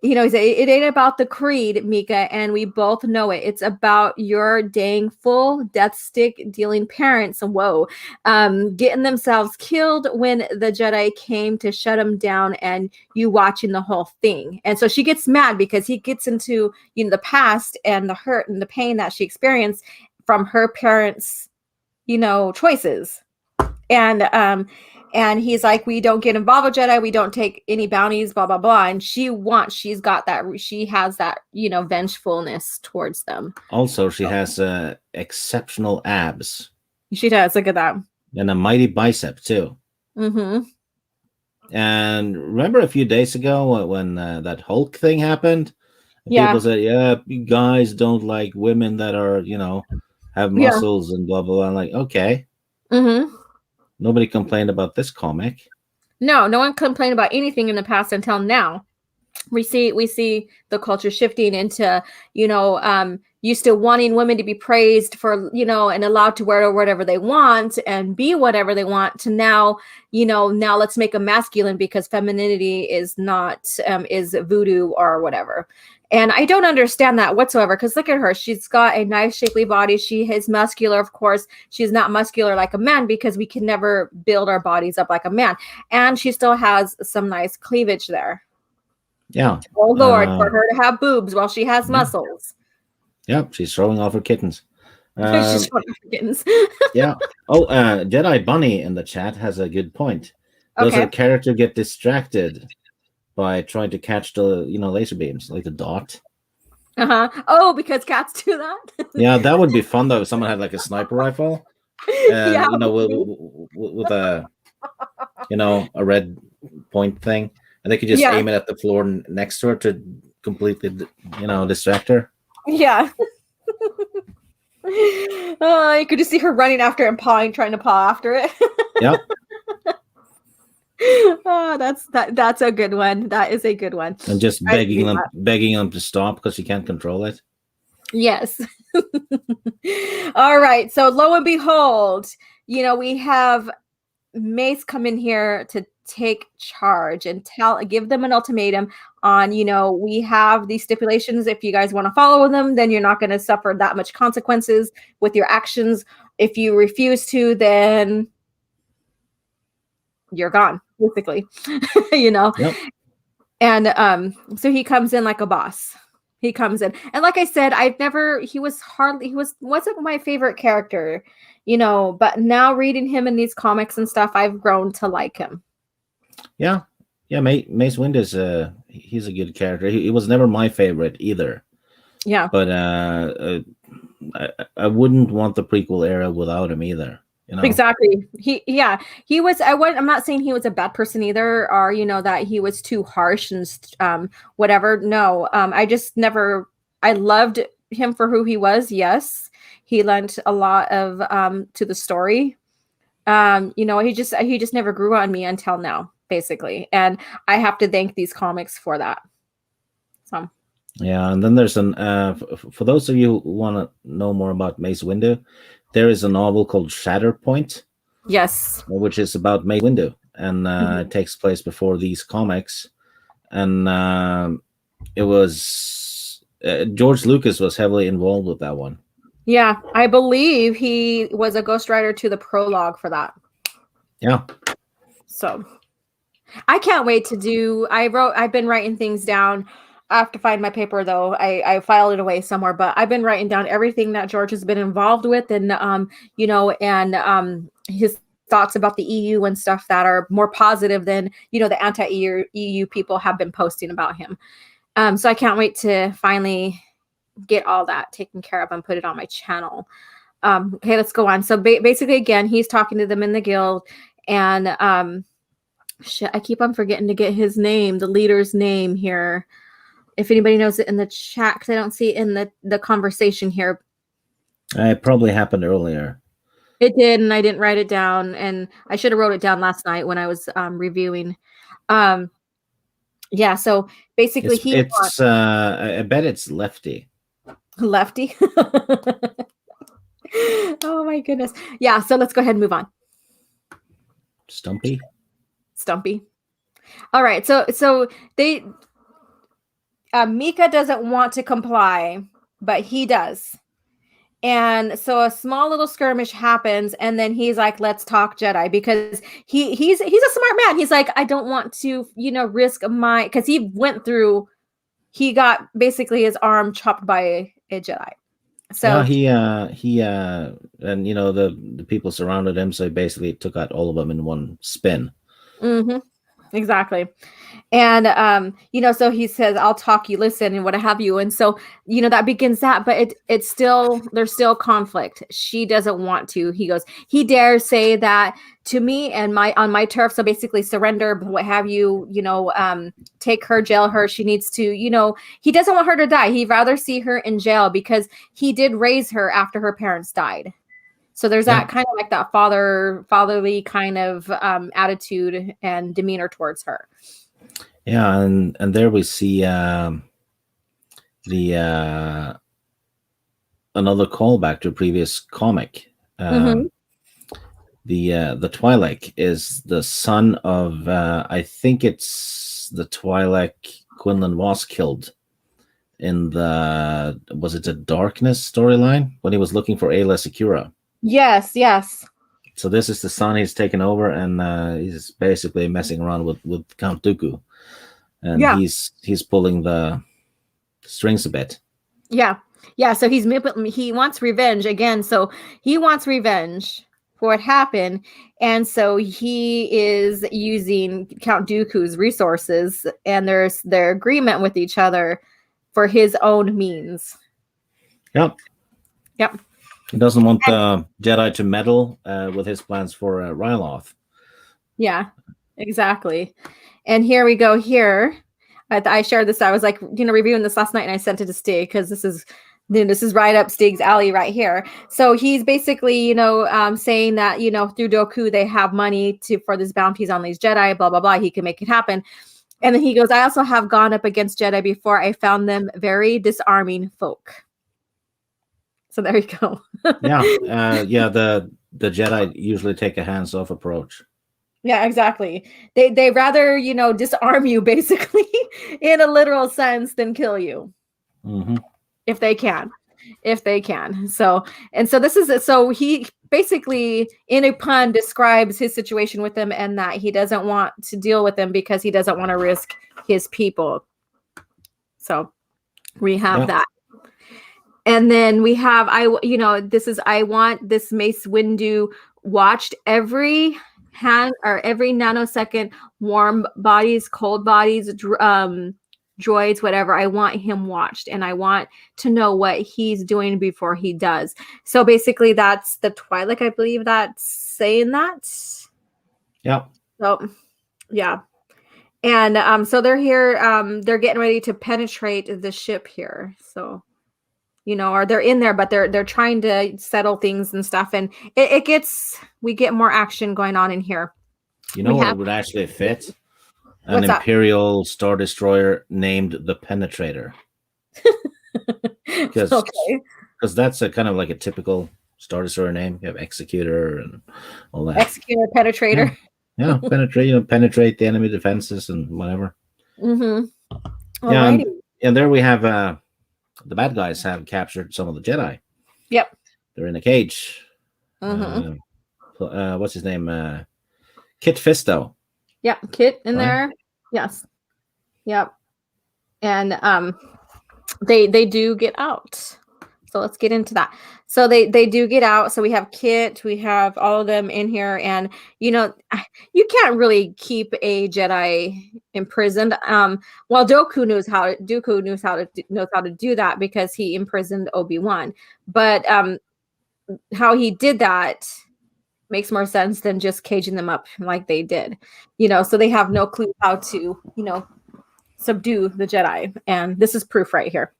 It ain't about the creed, Mika, and we both know it. It's about your dang full death stick dealing parents. Whoa. Getting themselves killed when the Jedi came to shut them down, and you watching the whole thing. And so she gets mad because he gets into, the past and the hurt and the pain that she experienced from her parents', choices. And he's like, we don't get involved with Jedi. We don't take any bounties, blah, blah, blah. And she has that, vengefulness towards them. Also, she has exceptional abs. She does. Look at that. And a mighty bicep, too. Mm-hmm. And remember a few days ago when that Hulk thing happened? People said, you guys don't like women that are, have muscles and blah, blah, blah. I'm like, okay. Mm-hmm. Nobody complained about this comic. No one complained about anything in the past until now. We see the culture shifting into, used to wanting women to be praised for, and allowed to wear whatever they want and be whatever they want, to now, now let's make them masculine because femininity is not, is voodoo or whatever. And I don't understand that whatsoever, because look at her. She's got a nice shapely body. She is muscular, of course. She's not muscular like a man because we can never build our bodies up like a man. And she still has some nice cleavage there. Yeah. Oh, Lord, for her to have boobs while she has muscles. Yep, she's showing off her kittens. She's showing off her kittens. Yeah. Oh, Jedi Bunny in the chat has a good point. Does her character get distracted by trying to catch the laser beams like the dot? Oh, because cats do that. Yeah, that would be fun though if someone had like a sniper rifle, with a a red point thing, and they could just aim it at the floor next to her to completely distract her. Yeah. You could just see her running after it and trying to paw after it. Yep. Oh, that's a good one. That is a good one. And just begging them to stop because she can't control it. Yes. All right. So lo and behold, we have Mace come in here to take charge and give them an ultimatum on, we have these stipulations. If you guys want to follow them, then you're not going to suffer that much consequences with your actions. If you refuse to, then you're gone, basically. Yep. And so he comes in like a boss. He comes in, and like I said, he wasn't my favorite character, but now reading him in these comics and stuff, I've grown to like him. Yeah. Mace Windu he's a good character. He was never my favorite either. Yeah. But I wouldn't want the prequel era without him either. Exactly. He was. I'm not saying he was a bad person either, or that he was too harsh and whatever. No, I just never. I loved him for who he was. Yes, he lent a lot of to the story. He just never grew on me until now, basically, and I have to thank these comics for that. So. Yeah, and then there's for those of you who want to know more about Mace Windu, there is a novel called Shatterpoint. Yes. Which is about Mace Windu, and it takes place before these comics. And it was George Lucas was heavily involved with that one. Yeah, I believe he was a ghostwriter to the prologue for that. Yeah. So I can't wait to do. I've been writing things down. I have to find my paper though. I filed it away somewhere, but I've been writing down everything that George has been involved with, and his thoughts about the EU and stuff that are more positive than the anti-EU people have been posting about him. So I can't wait to finally get all that taken care of and put it on my channel. Okay, let's go on. So basically, again, he's talking to them in the guild, and shit, I keep on forgetting to get his name, the leader's name here. If anybody knows it in the chat, because I don't see it in the conversation here. It probably happened earlier. It did, and I didn't write it down, and I should have wrote it down last night when I was reviewing. Um, yeah, so basically he It's I bet it's Lefty. Lefty. Oh my goodness. Yeah, so let's go ahead and move on. Stumpy. All right, so they Mika doesn't want to comply, but he does. And so a small little skirmish happens, and then he's like, "Let's talk Jedi," because he's a smart man. He's like, "I don't want to, risk my," because he got basically his arm chopped by a Jedi. So he and the people surrounded him, so he basically took out all of them in one spin. Exactly. And so he says, "I'll talk, you listen," and what have you. And so that begins that, but it's still, there's still conflict. She doesn't want to. He goes, he dares say that to me and on my turf, so basically surrender, what have you, take her, jail her. She needs to, he doesn't want her to die. He'd rather see her in jail because he did raise her after her parents died. So there's that kind of like that fatherly kind of attitude and demeanor towards her. Yeah, and there we see another callback to a previous comic. The Twi'lek is the son of I think it's the Twi'lek Quinlan was killed in the Darkness storyline when he was looking for Ayla Secura. Yes. So this is the son he's taken over, and he's basically messing around with Count Dooku, and he's pulling the strings a bit. Yeah. So he wants revenge again. So he wants revenge for what happened, and so he is using Count Dooku's resources and their agreement with each other for his own means. Yep. He doesn't want the Jedi to meddle with his plans for Ryloth. Yeah, exactly. And here we go here. I shared this. I was like, reviewing this last night, and I sent it to Stig because this is right up Stig's alley right here. So he's basically, saying that, through Dooku, they have money for these bounties on these Jedi, blah, blah, blah. He can make it happen. And then he goes, "I also have gone up against Jedi before. I found them very disarming folk." So there you go. The Jedi usually take a hands-off approach. Yeah, exactly. They rather, disarm you basically in a literal sense than kill you. If they can. So he basically, in a pun, describes his situation with them and that he doesn't want to deal with them because he doesn't want to risk his people. So we have that. And then we have, I want this Mace Windu watched every nanosecond, warm bodies, cold bodies, droids, whatever. I want him watched, and I want to know what he's doing before he does. So basically that's the Twi'lek, I believe that's saying that. Yeah. So, yeah. And so they're here, they're getting ready to penetrate the ship here. So, or they're in there, but they're trying to settle things and stuff. And we get more action going on in here. What would actually fit? An Imperial Star Destroyer named the Penetrator. Because that's a kind of like a typical Star Destroyer name. You have Executor and all that. Executor, Penetrator. Yeah, penetrate the enemy defenses and whatever. Yeah, and there we have the bad guys have captured some of the Jedi. Yep. They're in a cage. What's his name? Kit Fisto. Yep, Kit in there. Yes. Yep. And they do get out. So let's get into that. So they do get out. So we have Kit, we have all of them in here, and you can't really keep a Jedi imprisoned. Well, Dooku knows how to do that because he imprisoned Obi-Wan. But how he did that makes more sense than just caging them up like they did. So they have no clue how to, subdue the Jedi. And this is proof right here.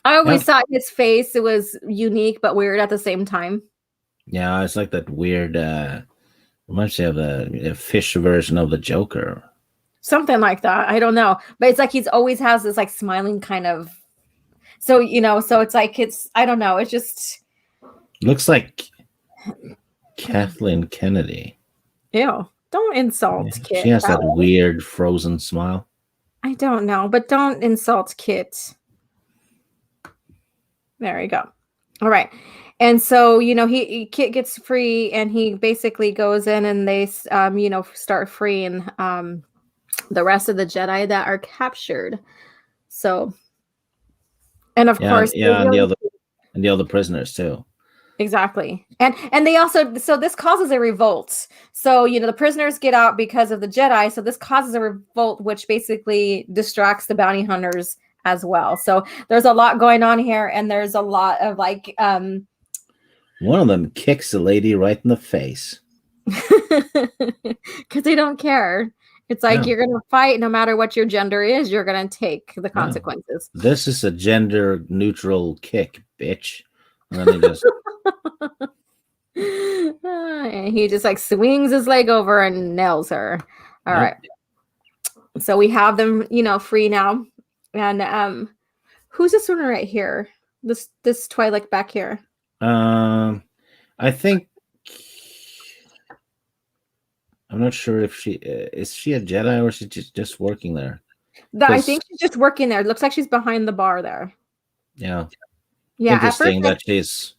I always Yep. thought his face, it was unique but weird at the same time. Yeah, it's like that weird. Reminds me of a fish version of the Joker. Something like that. I don't know. But it's like he's always has this like smiling kind of. So, so it's like I don't know. It's just. Looks like Kathleen Kennedy. Ew. Don't insult Yeah, Kit. she has that way. weird frozen smile. I don't know, but don't insult Kit. There we go. All right. And so, Kit gets free and he basically goes in and they, start freeing the rest of the Jedi that are captured. So, and of course, and the other prisoners too. Exactly. And they also, so this causes a revolt. So, the prisoners get out because of the Jedi. So this causes a revolt, which basically distracts the bounty hunters as well. So there's a lot going on here. And there's a lot of like, one of them kicks the lady right in the face. because they don't care. It's like, you're going to fight no matter what your gender is, you're going to take the consequences. This is a gender neutral kick, bitch. And then they just and he just like swings his leg over and nails her. All right. So we have them, free now. And who's this one right here? This Twi'lek back here. I think I'm not sure if she is she a Jedi or she's just working there. I think she's just working there. It looks like she's behind the bar there. Yeah. Yeah. Interesting that she's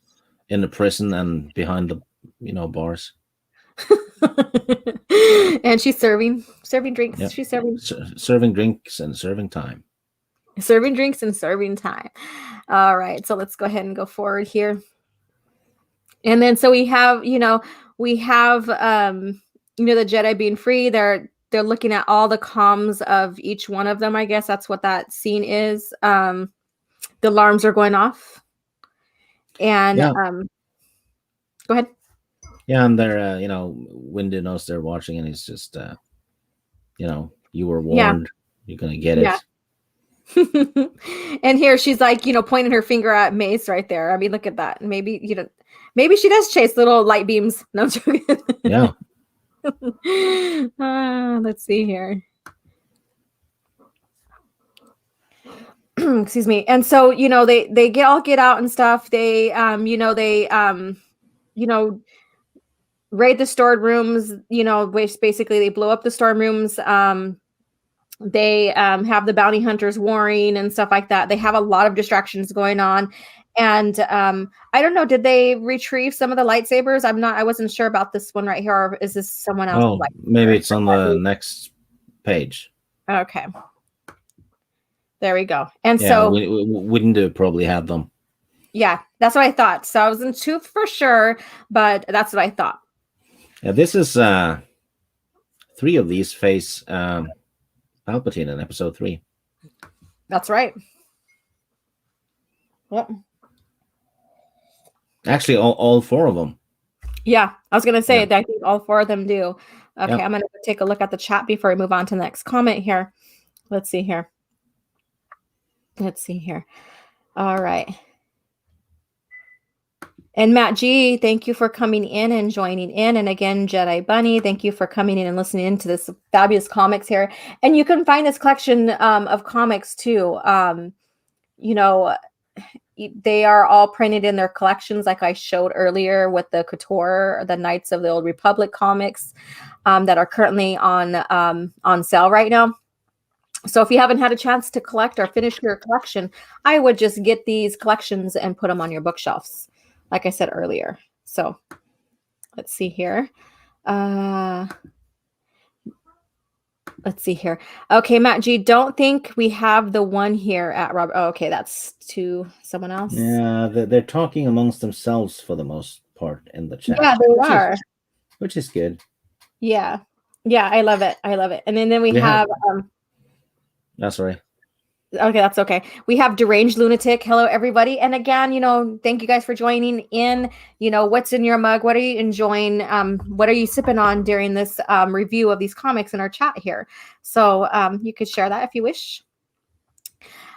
in the prison and behind the bars. And she's serving drinks. Yep. She's serving drinks and serving time. Serving drinks and serving time. All right. So let's go ahead and go forward here. And then so we have, the Jedi being free. They're looking at all the comms of each one of them. I guess that's what that scene is. The alarms are going off. And go ahead. Yeah, and they're Windu knows they're watching, and he's just you were warned. You're gonna get it. And here she's like, pointing her finger at Mace right there. I mean, look at that. Maybe she does chase little light beams. No, I'm joking. Yeah. Let's see here. Excuse me. And so, they get out and stuff. They, raid the stored rooms, which basically they blow up the stored rooms. They have the bounty hunters warring and stuff like that. They have a lot of distractions going on. And I don't know, did they retrieve some of the lightsabers? I wasn't sure about this one right here. Or is this someone else? Oh, maybe it's on the next page. Okay. There we go. And so we wouldn't probably have them. Yeah, that's what I thought. So I wasn't too for sure, but that's what I thought. Yeah, this is 3 of these face Palpatine in episode 3. That's right. Yep. Actually, all 4 of them. Yeah, I was gonna say that I think all 4 of them do. Okay, Yep. I'm gonna take a look at the chat before I move on to the next comment here. Let's see here. All right. And Matt G, thank you for coming in and joining in. And again, Jedi Bunny, thank you for coming in and listening into this fabulous comics here. And you can find this collection of comics too. They are all printed in their collections, like I showed earlier with the Couture, the Knights of the Old Republic comics that are currently on sale right now. So if you haven't had a chance to collect or finish your collection, I would just get these collections and put them on your bookshelves, like I said earlier. So let's see here. Let's see here. Okay, Matt G, don't think we have the one here at Robert. Oh, okay, that's to someone else. Yeah, they're talking amongst themselves for the most part in the chat. Yeah, they are. Which is good. Yeah, I love it. And then we have that's right. Okay, that's okay. We have Deranged Lunatic. Hello, everybody. And again, thank you guys for joining in. What's in your mug? What are you enjoying? What are you sipping on during this review of these comics in our chat here? So you could share that if you wish.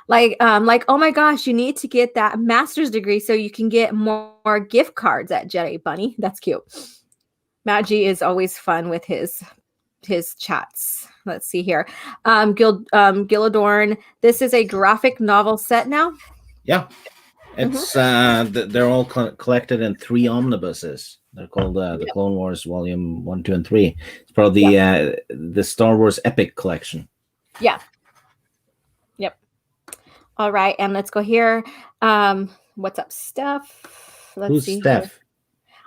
like, oh my gosh, you need to get that master's degree so you can get more gift cards at Jedi Bunny. That's cute. Matt G is always fun with his chats. Let's see here. Gilladorn. This is a graphic novel set now. Yeah. It's they're all collected in 3 omnibuses. They're called the Clone Wars Volume 1, 2, and 3. It's part of the Star Wars Epic Collection. Yeah. Yep. All right, and let's go here. What's up, Steph? Who's Steph? Here.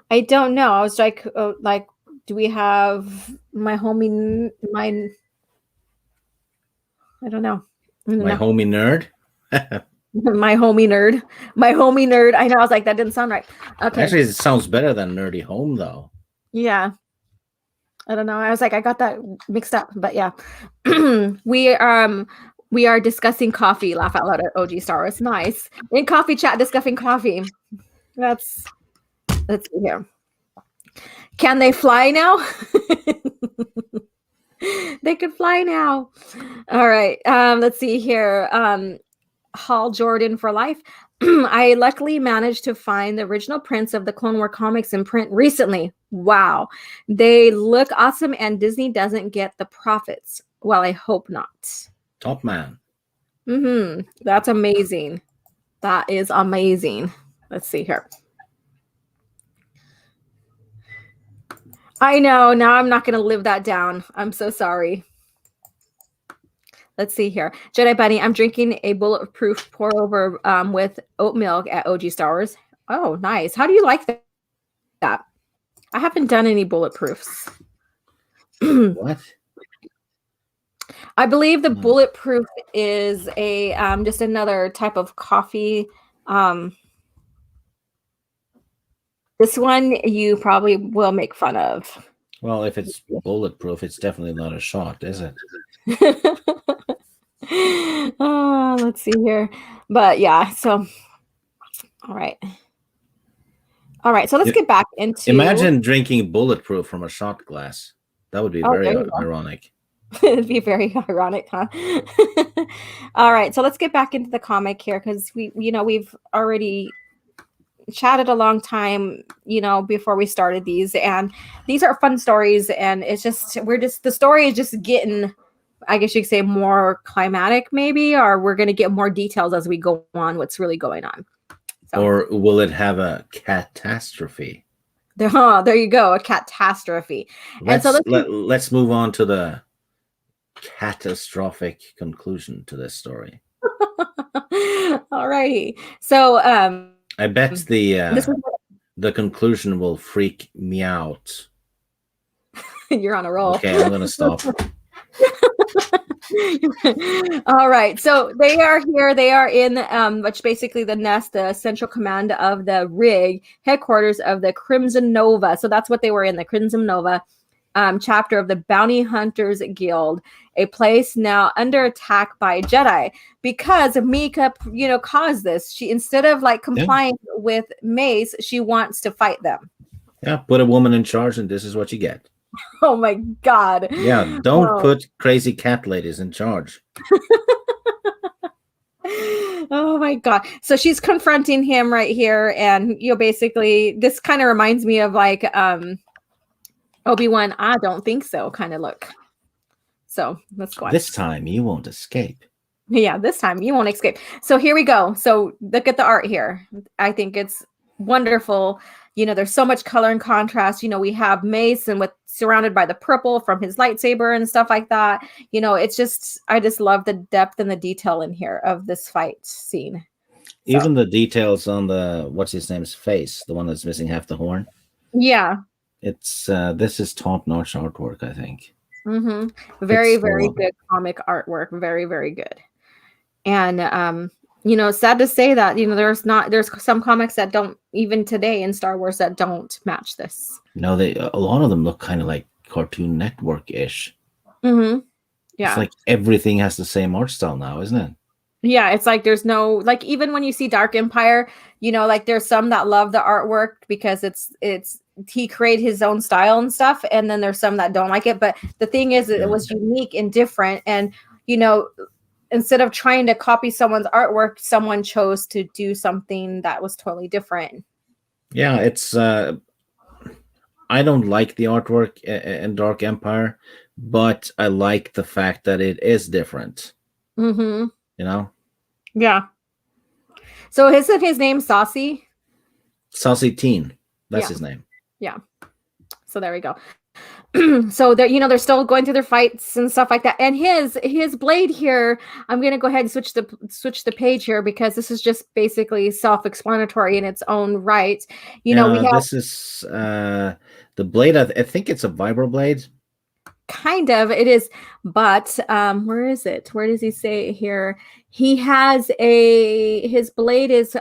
I don't know. I was like, do we have my homie? I don't know. Homie nerd. My homie nerd. I know. I was like, that didn't sound right. Okay. Actually, it sounds better than nerdy home, though. Yeah. I don't know. I was like, I got that mixed up, but yeah. We are discussing coffee. Laugh out loud at O.G.Starwars. Nice. In coffee chat, discussing coffee. Let's see here. Can they fly now? They could fly now. All right. Let's see here. Hall Jordan for life. I luckily managed to find the original prints of the Clone War comics in print recently. Wow. They look awesome and Disney doesn't get the profits. Well, I hope not. Top man. That's amazing. That is amazing. Let's see here. I know. Now I'm not going to live that down. I'm so sorry. Let's see here. Jedi Bunny, I'm drinking a bulletproof pour over with oat milk at O.G.Starwars. Oh, nice. How do you like that? I haven't done any bulletproofs. What? I believe the bulletproof is a just another type of coffee. This one you probably will make fun of. Well, if it's bulletproof, it's definitely not a shot, is it? Let's see here. But yeah, so all right. So let's get back into imagine drinking bulletproof from a shot glass. That would be very ironic. It'd be very ironic, huh? All right, so let's get back into the comic here because we've already chatted a long time, before we started these, and these are fun stories, and it's just the story is just getting, I guess you could say, more climatic maybe, or we're going to get more details as we go on what's really going on. So. Or will it have a catastrophe? There you go, a catastrophe. Let's move on to the catastrophic conclusion to this story. All righty. So I bet the conclusion will freak me out. You're on a roll. Okay, I'm gonna stop. All right, so they are here. They are in which basically the nest, the central command of the rig, headquarters of the Crimson Nova. So that's what they were in, the Crimson Nova chapter of the Bounty Hunters Guild, a place now under attack by Jedi because Mika, caused this. She, instead of complying with Mace, she wants to fight them. Yeah, put a woman in charge, and this is what you get. Oh my God. Yeah, don't put crazy cat ladies in charge. Oh my God. So she's confronting him right here. And, basically this kind of reminds me of Obi-Wan, I don't think so kind of look. So let's go on. This time you won't escape. Yeah, this time you won't escape. So here we go. So look at the art here. I think it's wonderful. There's so much color and contrast. We have Mace and surrounded by the purple from his lightsaber and stuff like that. I just love the depth and the detail in here of this fight scene. Even the details on what's his name's face, the one that's missing half the horn. Yeah. It's this is top-notch artwork, I think. Very, very good comic artwork. Very, very good. And sad to say that there's some comics that don't, even today in Star Wars, that don't match this. No, a lot of them look kind of like Cartoon Network-ish. Yeah, it's like everything has the same art style now, isn't it? Yeah, it's like there's no, even when you see Dark Empire, there's some that love the artwork because it's he created his own style and stuff, and then there's some that don't like it. But the thing is, it was unique and different, and instead of trying to copy someone's artwork, someone chose to do something that was totally different. Yeah, it's I don't like the artwork in Dark Empire, but I like the fact that it is different. Mm-hmm. You know? Yeah. So isn't his name Saucy? Saucy Teen. That's his name. Yeah. So there we go. So they're, you know, they're still going through their fights and stuff like that. And his blade here, I'm gonna go ahead and switch the page here because this is just basically self-explanatory in its own right. You know, we have this is the blade. I think it's a vibro blade. kind of it is, but where is it? Where does he say here? He has his blade is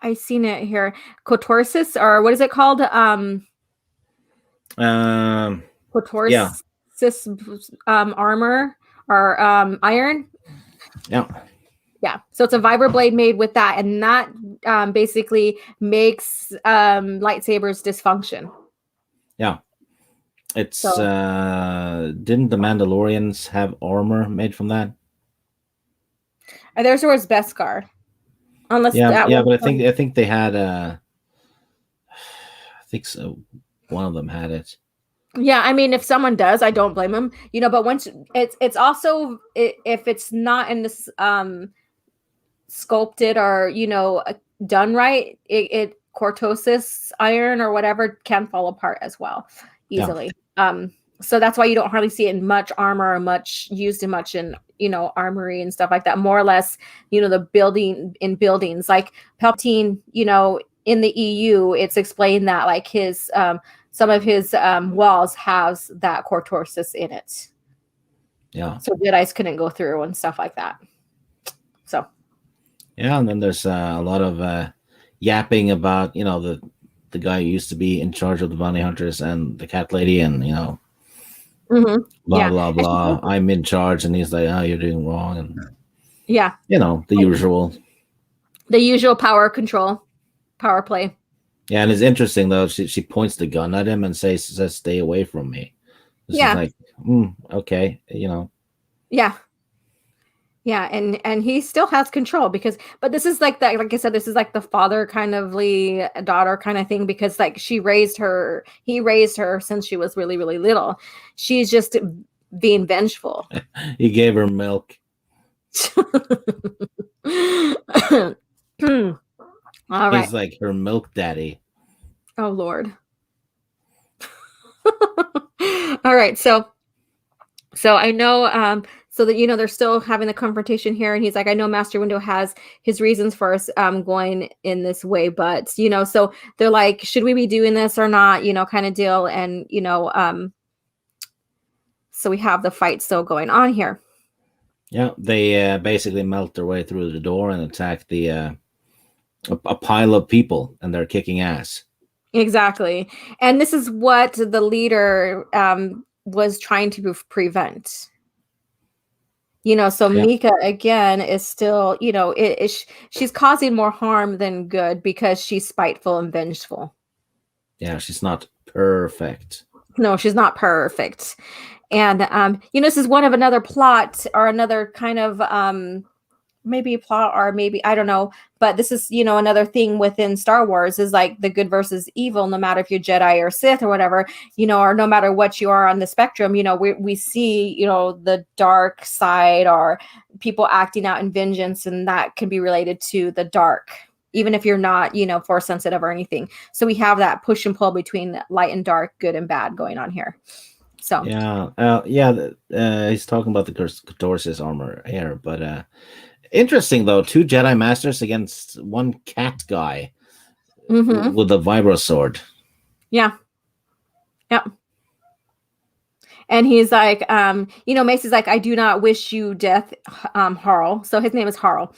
I seen it here. Cotorsis, or what is it called? Cotorsis armor or iron. Yeah. Yeah. So it's a vibro blade made with that, and that basically makes lightsabers dysfunction. Yeah. It's didn't the Mandalorians have armor made from that? There's where it's Beskar. Unless but I think they had I think so. One of them had it. Yeah, I mean, if someone does, I don't blame them. You know, but once it's also if it's not in this sculpted or, you know, done right, it cortosis iron or whatever can fall apart as well easily. Yeah. So that's why you don't hardly see it in much armor or much used in much in, you know, armory and stuff like that. More or less, you know, the buildings like Palpatine, you know, in the EU, it's explained that like his some of his walls has that cortosis in it. Yeah. So Jedi's couldn't go through and stuff like that. So. Yeah, and then there's a lot of yapping about, you know, the guy who used to be in charge of the bounty hunters and the cat lady, and, you know, blah, blah, blah. I'm in charge, and he's like, oh, you're doing wrong. And yeah, you know, the usual power control, power play. Yeah, and it's interesting though. She points the gun at him and says, "Stay away from me." This is like, okay, you know. Yeah. Yeah, and he still has control but this is like that, like I said, this is like the father kind of daughter kind of thing, because like he raised her since she was really, really little. She's just being vengeful. He gave her milk. All right. He's like her milk daddy. Oh Lord. All right, so I know so that, you know, they're still having the confrontation here, and he's like, I know Master Windu has his reasons for us going in this way, but, you know, so they're like, should we be doing this or not, you know, kind of deal. And, you know, so we have the fight still going on here. Yeah, they basically melt their way through the door and attack the a pile of people, and they're kicking ass. Exactly. And this is what the leader was trying to prevent. You know, so Mika again is still, you know, she's causing more harm than good because she's spiteful and vengeful. Yeah, she's not perfect. No, she's not perfect. And you know, this is one of another plot or another kind of maybe a plot, or maybe, I don't know, but this is, you know, another thing within Star Wars is like the good versus evil, no matter if you're Jedi or Sith or whatever, you know, or no matter what you are on the spectrum, you know, we see, you know, the dark side or people acting out in vengeance, and that can be related to the dark, even if you're not, you know, force sensitive or anything. So we have that push and pull between light and dark, good and bad going on here. So he's talking about the Catorsis armor here, but interesting though, 2 Jedi Masters against 1 cat guy with a vibro sword. Yeah. Yep. And he's like, you know, Mace is like, I do not wish you death, Harl. So his name is Harl.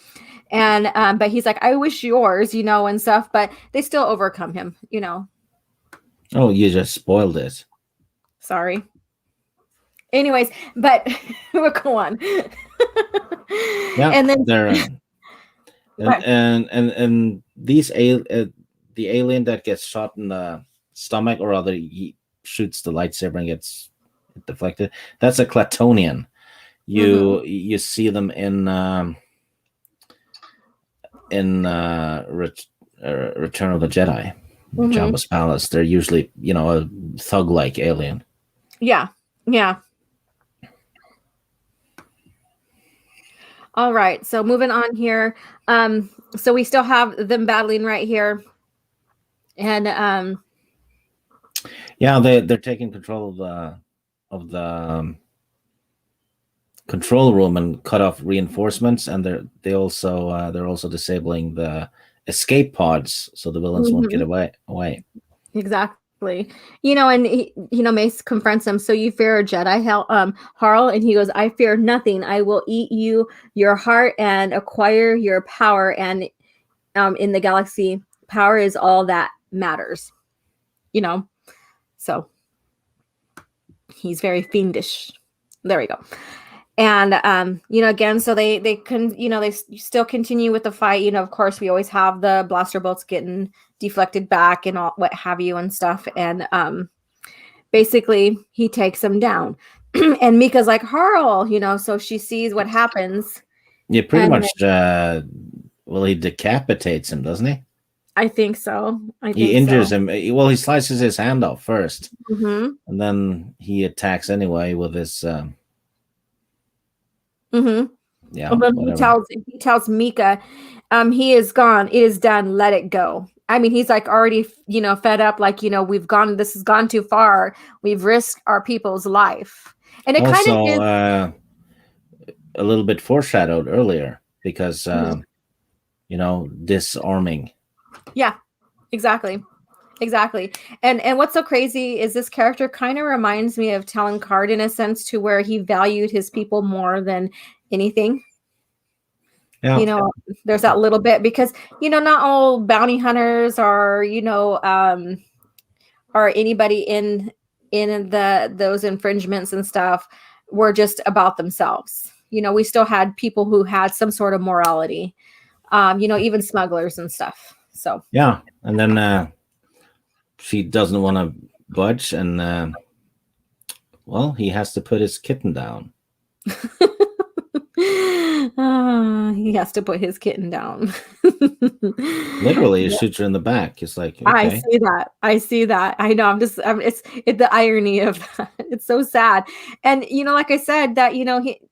And but he's like, I wish yours, you know, and stuff, but they still overcome him, you know. Oh, you just spoiled it. Sorry. Anyways, but we'll go on. Yeah, and then they're and these the alien that gets shot in the stomach, or rather he shoots the lightsaber and gets it deflected. That's a Clatonian. You see them in Return of the Jedi, Jabba's palace. They're usually, a thug-like alien. Yeah. All right, so moving on here. So we still have them battling right here, and they're taking control of the control room and cut off reinforcements, and they're also disabling the escape pods so the villains won't get away. Exactly. And Mace confronts him. So you fear a Jedi, Harl? And he goes, I fear nothing. I will eat your heart and acquire your power. And in the galaxy, power is all that matters. So he's very fiendish. There we go. And again, so they still continue with the fight. Of course, we always have the blaster bolts getting deflected back and all what have you and stuff. And basically he takes them down. And Mika's like, Harl, so she sees what happens. Yeah, pretty much. He decapitates him, doesn't he? I think so. He injures him. Well, he slices his hand off first, and then he attacks anyway with his. Yeah. And then he tells Mika, he is gone. It is done. Let it go. I mean, he's like already, fed up. Like, this has gone too far. We've risked our people's life. And it also, kind of is a little bit foreshadowed earlier because, disarming. Yeah, exactly. And what's so crazy is this character kind of reminds me of Talon Card in a sense, to where he valued his people more than anything. Yeah. There's that little bit because, not all bounty hunters are, or anybody in those infringements and stuff were just about themselves. We still had people who had some sort of morality, even smugglers and stuff. So, yeah. And then, she doesn't want to budge, and he has to put his kitten down. He has to put his kitten down. Literally, he shoots her in the back. It's like, okay. I see that. I know. It's the irony of that. It's so sad. And like I said, that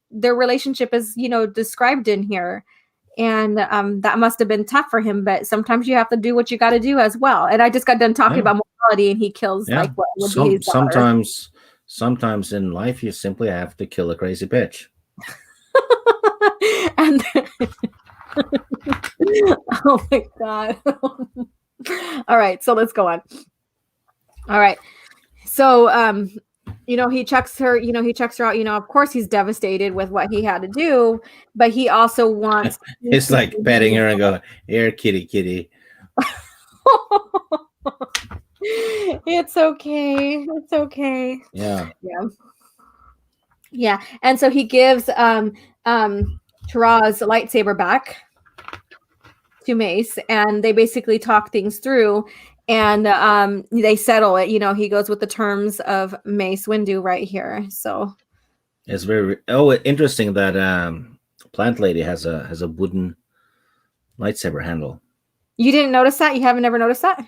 their relationship is described in here. And that must have been tough for him, but sometimes you have to do what you got to do as well. And I just got done talking about morality, and he kills like what would be his daughter. Sometimes in life you simply have to kill a crazy bitch. And oh my god! All right, so let's go on. All right, so he checks her. He checks her out. Of course, he's devastated with what he had to do, but he also wants. It's like petting her and going, "Here, kitty, kitty." It's okay. It's okay. Yeah. And so he gives Tara's lightsaber back to Mace, and they basically talk things through. And they settle it. He goes with the terms of Mace Windu right here. So it's very interesting that Plant Lady has a wooden lightsaber handle. You didn't notice that? You haven't ever noticed that?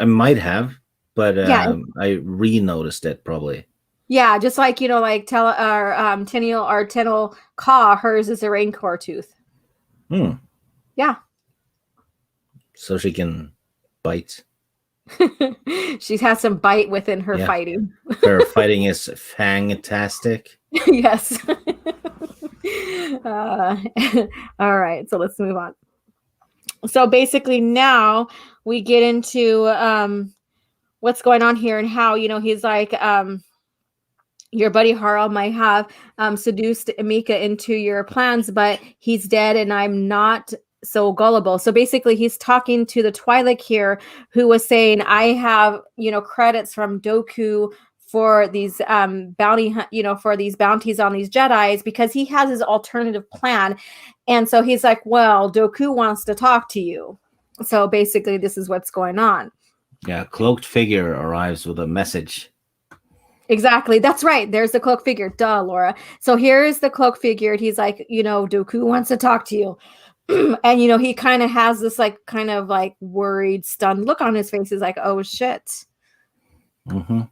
I might have, but I re-noticed it probably. Yeah, just like Tenniel Ka, hers is a Rancor tooth. Yeah. So she can bite. She has some bite within her fighting. Her fighting is fantastic. Yes. All right, so let's move on. So basically now we get into what's going on here and how, he's like, your buddy Harl might have seduced Mika into your plans, but he's dead and I'm not so gullible. So basically he's talking to the Twi'lek here, who was saying, I have, credits from Dooku for these for these bounties on these Jedis, because he has his alternative plan. And so he's like, well, Dooku wants to talk to you. So basically this is what's going on. Yeah, cloaked figure arrives with a message. Exactly. That's right. There's the cloak figure. Duh, Laura. So here's the cloak figure. He's like, Dooku wants to talk to you. And, he kind of has this kind of worried, stunned look on his face. He's like, oh, shit. Mm-hmm.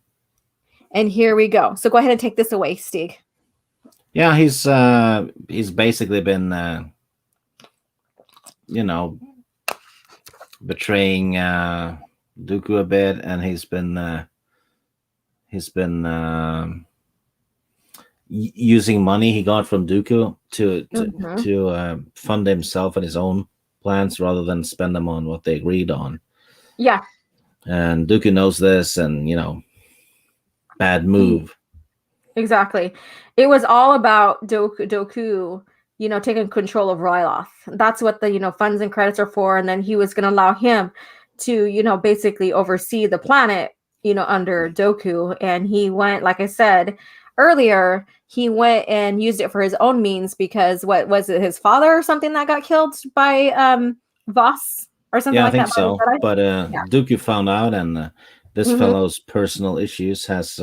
And here we go. So go ahead and take this away, Stig. Yeah, he's basically been, betraying Dooku a bit, and he's been using money he got from Dooku to fund himself and his own plans rather than spend them on what they agreed on. Yeah. And Dooku knows this, and bad move. Exactly. It was all about Dooku, taking control of Ryloth. That's what the funds and credits are for. And then he was going to allow him to basically oversee the planet under Dooku. And he went, like I said earlier, he went and used it for his own means because what was it, his father or something that got killed by Voss or something like that? Yeah, I think so. But Dooku found out, and this fellow's personal issues has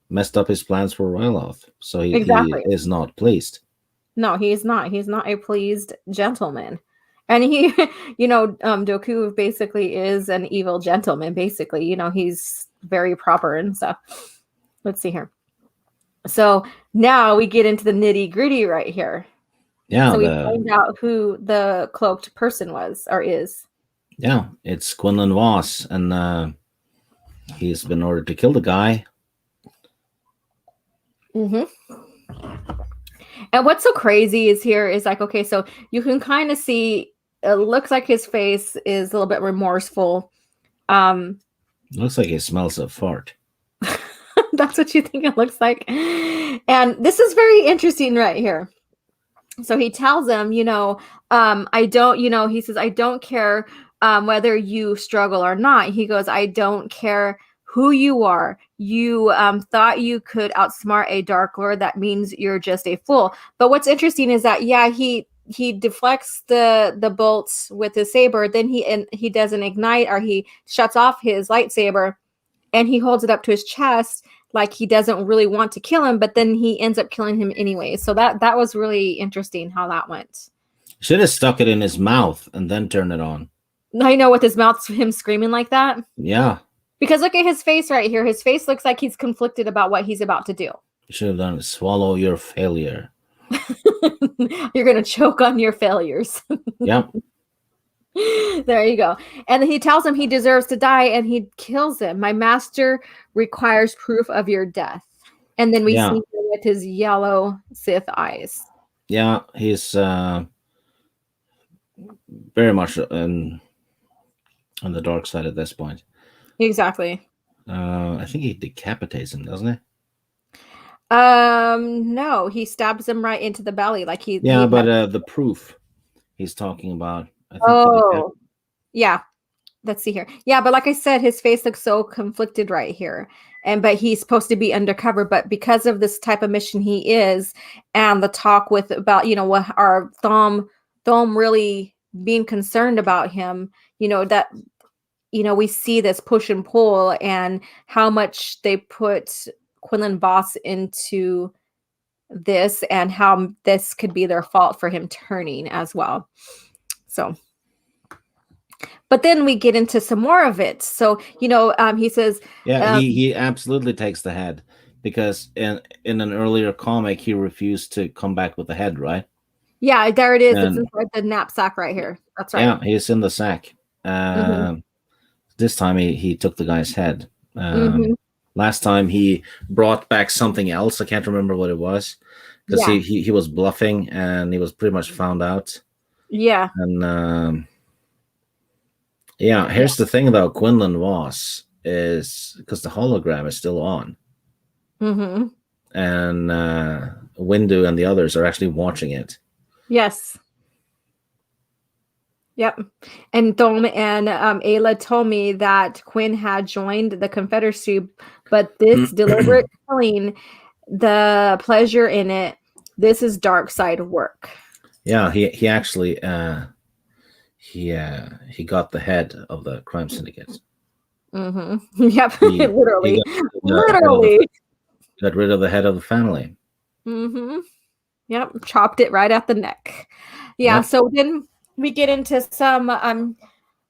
messed up his plans for Ryloth. So he is not pleased. No, he's not. He's not a pleased gentleman. And he, Dooku basically is an evil gentleman, basically. He's very proper and stuff. Let's see here. So now we get into the nitty gritty right here. Yeah. So we find out who the cloaked person was or is. Yeah, it's Quinlan Voss, and he's been ordered to kill the guy. Mm-hmm. And what's so crazy is okay, so you can kind of see it looks like his face is a little bit remorseful. Looks like he smells a fart. That's what you think it looks like. And this is very interesting right here. So he tells him, I don't, he says, I don't care whether you struggle or not. He goes, I don't care who you are. You thought you could outsmart a Dark Lord. That means you're just a fool. But what's interesting is that, he deflects the bolts with his saber. Then he doesn't ignite, or he shuts off his lightsaber, and he holds it up to his chest like he doesn't really want to kill him. But then he ends up killing him anyway. So that was really interesting how that went. Should have stuck it in his mouth and then turned it on. I know, with his mouth, him screaming like that. Yeah. Because look at his face right here. His face looks like he's conflicted about what he's about to do. You should have done it. Swallow your failure. You're going to choke on your failures. Yep. There you go. And then he tells him he deserves to die, and he kills him. My master requires proof of your death. And then we see him with his yellow Sith eyes. Yeah, he's very much on the dark side at this point. Exactly. I think he decapitates him, doesn't he? No, he stabs him right into the belly, like he. Yeah, but the proof he's talking about. I think yeah. Let's see here. Yeah, but like I said, his face looks so conflicted right here, but he's supposed to be undercover. But because of this type of mission he is, and the talk about what our Thom really being concerned about him, that. We see this push and pull, and how much they put Quinlan Voss into this, and how this could be their fault for him turning as well. So, but then we get into some more of it. So, he says, he absolutely takes the head, because in an earlier comic, he refused to come back with the head, right? Yeah, there it is. It's inside the knapsack right here. That's right. Yeah, he's in the sack. This time he took the guy's head. Last time he brought back something else. I can't remember what it was, because he was bluffing, and he was pretty much found out. Yeah. And here's the thing about Quinlan Voss is because the hologram is still on. And Windu and the others are actually watching it. Yes. Yep. And Thom and Ayla told me that Quinn had joined the Confederacy, but this deliberate killing, the pleasure in it, this is dark side work. Yeah, he actually he got the head of the crime syndicate. Yep. Literally. Got rid of the head of the family. Mm-hmm. Yep, chopped it right at the neck. Yeah, Yep. so then we get into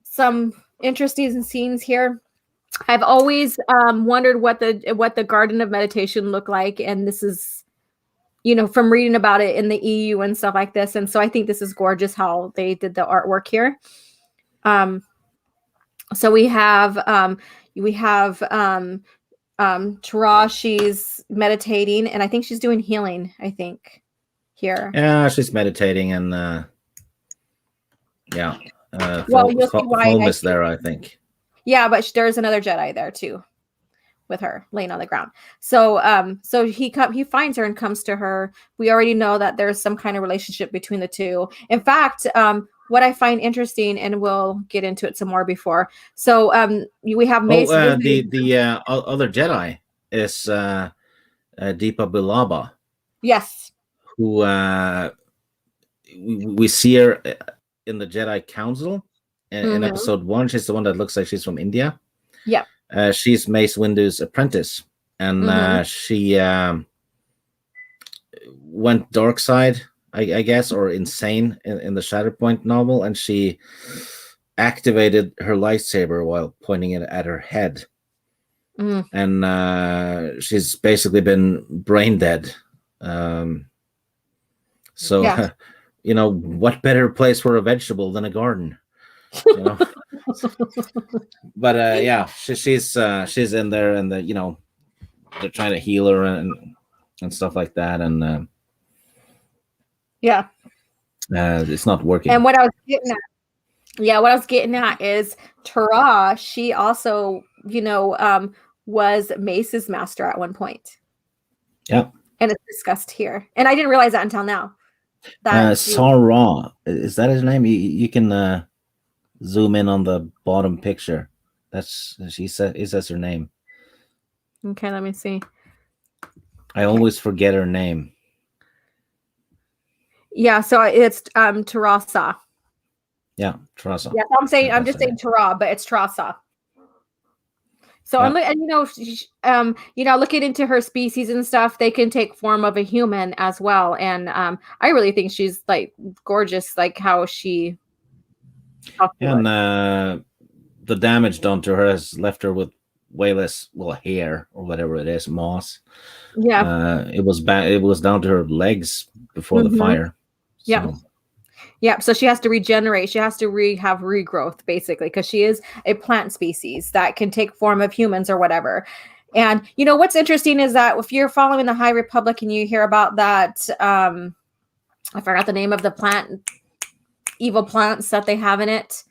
some interesting scenes here. I've always wondered what the Garden of Meditation looked like, and this is, from reading about it in the EU and stuff like this. And so I think this is gorgeous how they did the artwork here. So we have Tara, she's meditating, and I think she's doing healing, I think, here. Yeah, she's meditating, and Well, you'll see why Foam is there, I think. Yeah, but there's another Jedi there too, with her laying on the ground. So he finds her and comes to her. We already know that there's some kind of relationship between the two. In fact, what I find interesting, and we'll get into it some more before. So we have Mace. The other Jedi is Deepa Bilaba. Yes. Who we see her in the Jedi Council in episode 1. She's the one that looks like she's from India. Yeah. She's Mace Windu's apprentice, and she went dark side, I guess, or insane in the Shatterpoint novel, and she activated her lightsaber while pointing it at her head. And she's basically been brain dead. So, what better place for a vegetable than a garden? But she's in there, and they're trying to heal her and stuff like that, and it's not working. And what I was getting at is Tara. She also, was Mace's master at one point. Yeah, and it's discussed here, and I didn't realize that until now. Sarah, is that his name? You can zoom in on the bottom picture. She says her name. Okay, let me see. I always forget her name. Yeah, so it's Tarasa. Yeah, Tarasa. Yeah, I'm just saying Tara, but it's Tarasa. So looking into her species and stuff, they can take form of a human as well, and I really think she's like gorgeous, like how she. And the damage done to her has left her with way less, hair or whatever it is, moss. Yeah. It was bad. It was down to her legs before the fire. So. Yeah. Yeah, so she has to regenerate. She has to have regrowth, basically, because she is a plant species that can take form of humans or whatever. And, what's interesting is that if you're following the High Republic and you hear about that, I forgot the name of the plant, evil plants that they have in it.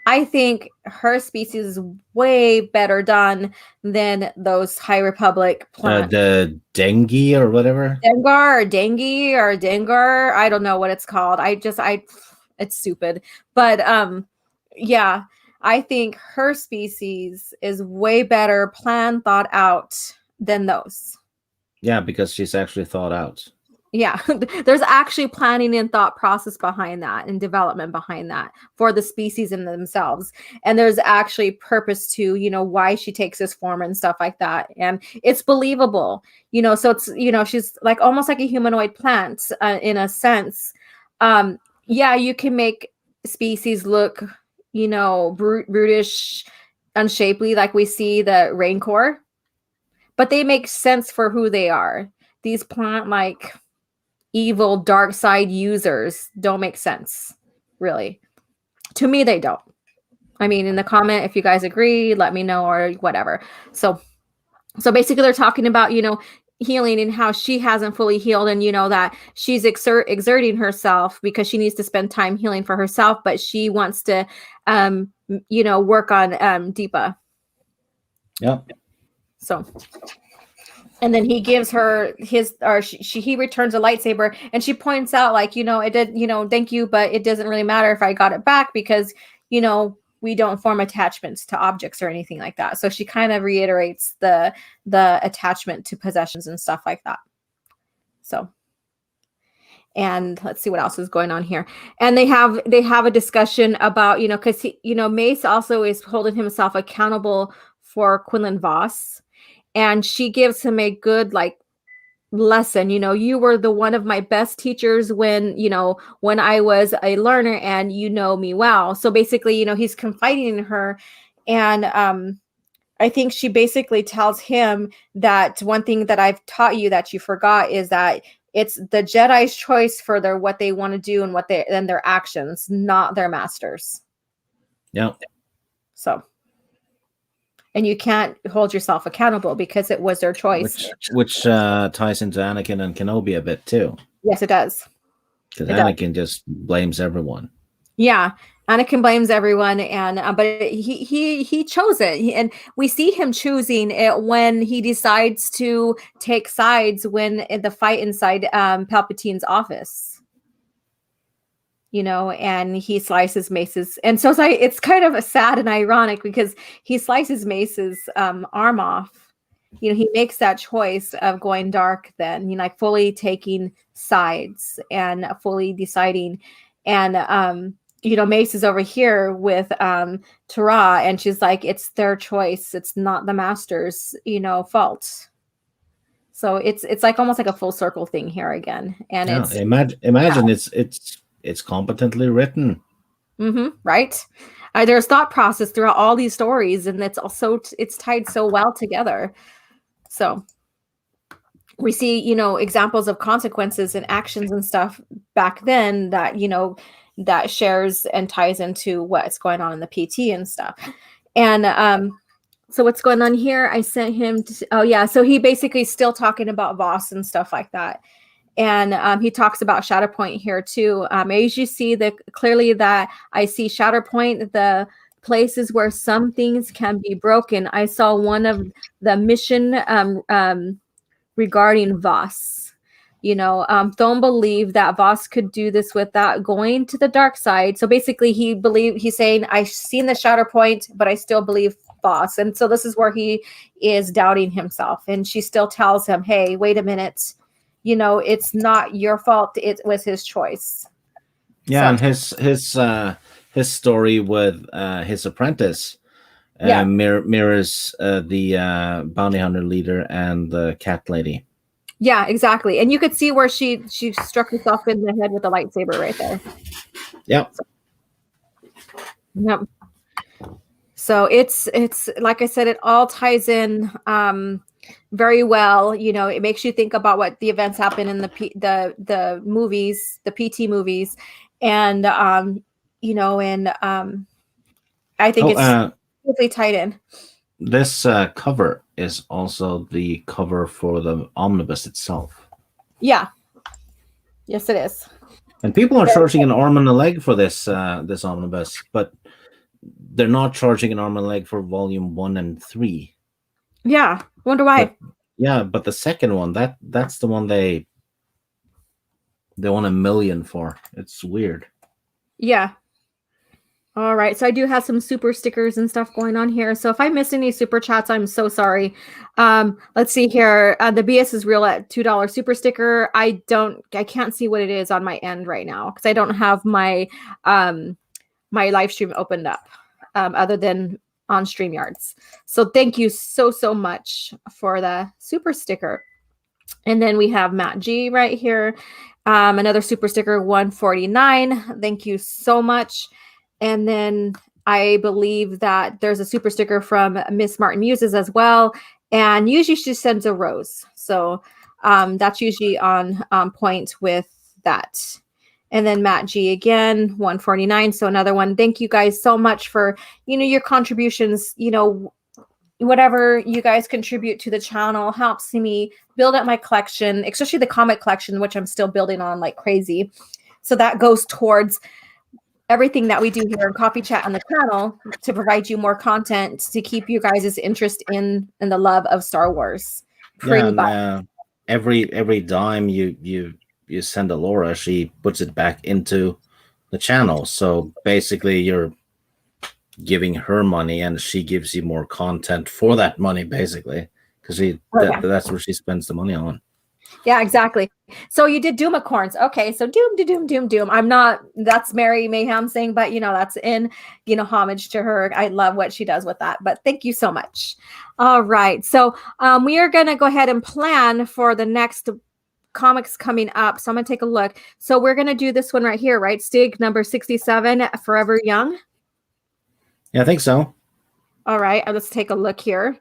I think her species is way better done than those High Republic plants. The dengue or whatever. Dengar. I don't know what it's called. It's stupid. But I think her species is way better planned, thought out than those. Yeah, because she's actually thought out. Yeah, there's actually planning and thought process behind that and development behind that for the species in themselves. And there's actually purpose to, why she takes this form and stuff like that. And it's believable, so it's, she's like almost like a humanoid plant in a sense. You can make species look, brutish, unshapely, like we see the Rancor, but they make sense for who they are. These plant like evil dark side users don't make sense, really. To me, they don't. I mean, in the comment, if you guys agree, let me know or whatever. So basically they're talking about, healing and how she hasn't fully healed, and that she's exerting herself because she needs to spend time healing for herself, but she wants to work on Deepa. Yeah. So and then he gives her he returns a lightsaber, and she points out like, it did, thank you, but it doesn't really matter if I got it back because, we don't form attachments to objects or anything like that. So she kind of reiterates the attachment to possessions and stuff like that. So, and let's see what else is going on here. And they have a discussion about, because Mace also is holding himself accountable for Quinlan Voss. and she gives him a good like lesson. You were the one of my best teachers when I was a learner, and you know me well. So basically, he's confiding in her, and I think she basically tells him that one thing that I've taught you that you forgot is that it's the Jedi's choice for what they want to do and their actions, not their masters. Yeah. So, and you can't hold yourself accountable because it was their choice. Which ties into Anakin and Kenobi a bit too. Yes, it does. Because Anakin just blames everyone. Yeah, Anakin blames everyone, and but he chose it, and we see him choosing it when he decides to take sides when in the fight inside Palpatine's office. And he slices Mace's, and so it's kind of sad and ironic because he slices Mace's arm off. He makes that choice of going dark then, like fully taking sides and fully deciding. And Mace is over here with Tara, and she's like, it's their choice. It's not the master's, fault. So it's like almost like a full circle thing here again. And yeah, it's imagine it's competently written. Right. There's thought process throughout all these stories, and it's tied so well together. So we see, examples of consequences and actions and stuff back then that, that shares and ties into what's going on in the PT and stuff. And so what's going on here? I sent him to, so he basically is still talking about Voss and stuff like that. And he talks about Shatterpoint here too. As you see clearly that I see Shatterpoint, the places where some things can be broken. I saw one of the mission regarding Voss. Thone believed that Voss could do this without going to the dark side. So basically he's saying, I've seen the Shatterpoint, but I still believe Voss. And so this is where he is doubting himself. And she still tells him, hey, wait a minute. It's not your fault. It was his choice. Yeah. So. And his story with his apprentice mirrors the bounty hunter leader and the cat lady. Yeah, exactly. And you could see where she struck herself in the head with a lightsaber right there. Yep. Yep. So it's like I said, it all ties in very well. It makes you think about what the events happen in the movies, the PT movies, and I think it's really tied in. This cover is also the cover for the omnibus itself. Yeah. Yes, it is. And people are charging an arm and a leg for this omnibus, but they're not charging an arm and a leg for volume 1 and 3. Yeah. Wonder why. But the second one, that's the one they want $1 million for. It's weird. Yeah. All right. So I do have some super stickers and stuff going on here. So if I missed any super chats, I'm so sorry. Let's see here. The BS is real at $2 super sticker. I can't see what it is on my end right now because I don't have my my live stream opened up other than on StreamYards. So thank you so much for the super sticker. And then we have Matt G right here. Another super sticker, 149. Thank you so much. And then I believe that there's a super sticker from Miss Martin Muses as well. And usually she sends a rose. So that's usually on point with that. And then Matt G again, 149. So another one. Thank you guys so much for, your contributions. Whatever you guys contribute to the channel helps me build up my collection, especially the comic collection, which I'm still building on like crazy. So that goes towards everything that we do here in Coffee Chat on the channel to provide you more content to keep you guys' interest in the love of Star Wars. Every dime you send to Laura, she puts it back into the channel. So basically you're giving her money and she gives you more content for that money, basically, because that's where she spends the money on. Yeah, exactly. So you did Doomacorns. Okay, so doom. I'm not, that's Mary Mayhem saying, but that's in, homage to her. I love what she does with that. But thank you so much. All right. So we are gonna go ahead and plan for the next comics coming up. So I'm gonna take a look. So we're gonna do this one right here, right? Stig number 67, Forever Young. Yeah, I think so. All right, let's take a look here.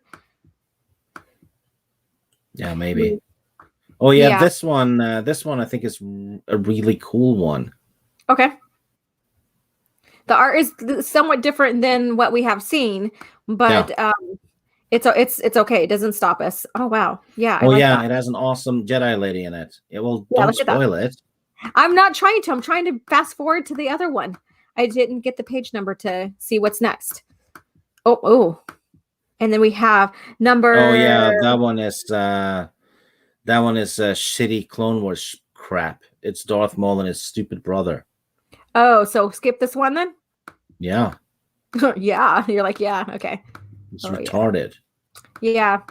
Yeah, maybe. Oh yeah, Yeah. this one I think is a really cool one. Okay. The art is somewhat different than what we have seen, but it's okay. It doesn't stop us. Oh wow, yeah. I Oh like yeah, that. it has an awesome Jedi lady in it. Yeah, well, Yeah, don't look at that. spoil it. I'm not trying to. I'm trying to fast forward to the other one. I didn't get the page number to see what's next. Oh, and then we have number. Oh yeah, that one is shitty Clone Wars crap. It's Darth Maul and his stupid brother. Oh, so skip this one then. Yeah. Yeah, you're like, yeah, okay. It's retarded. Yeah.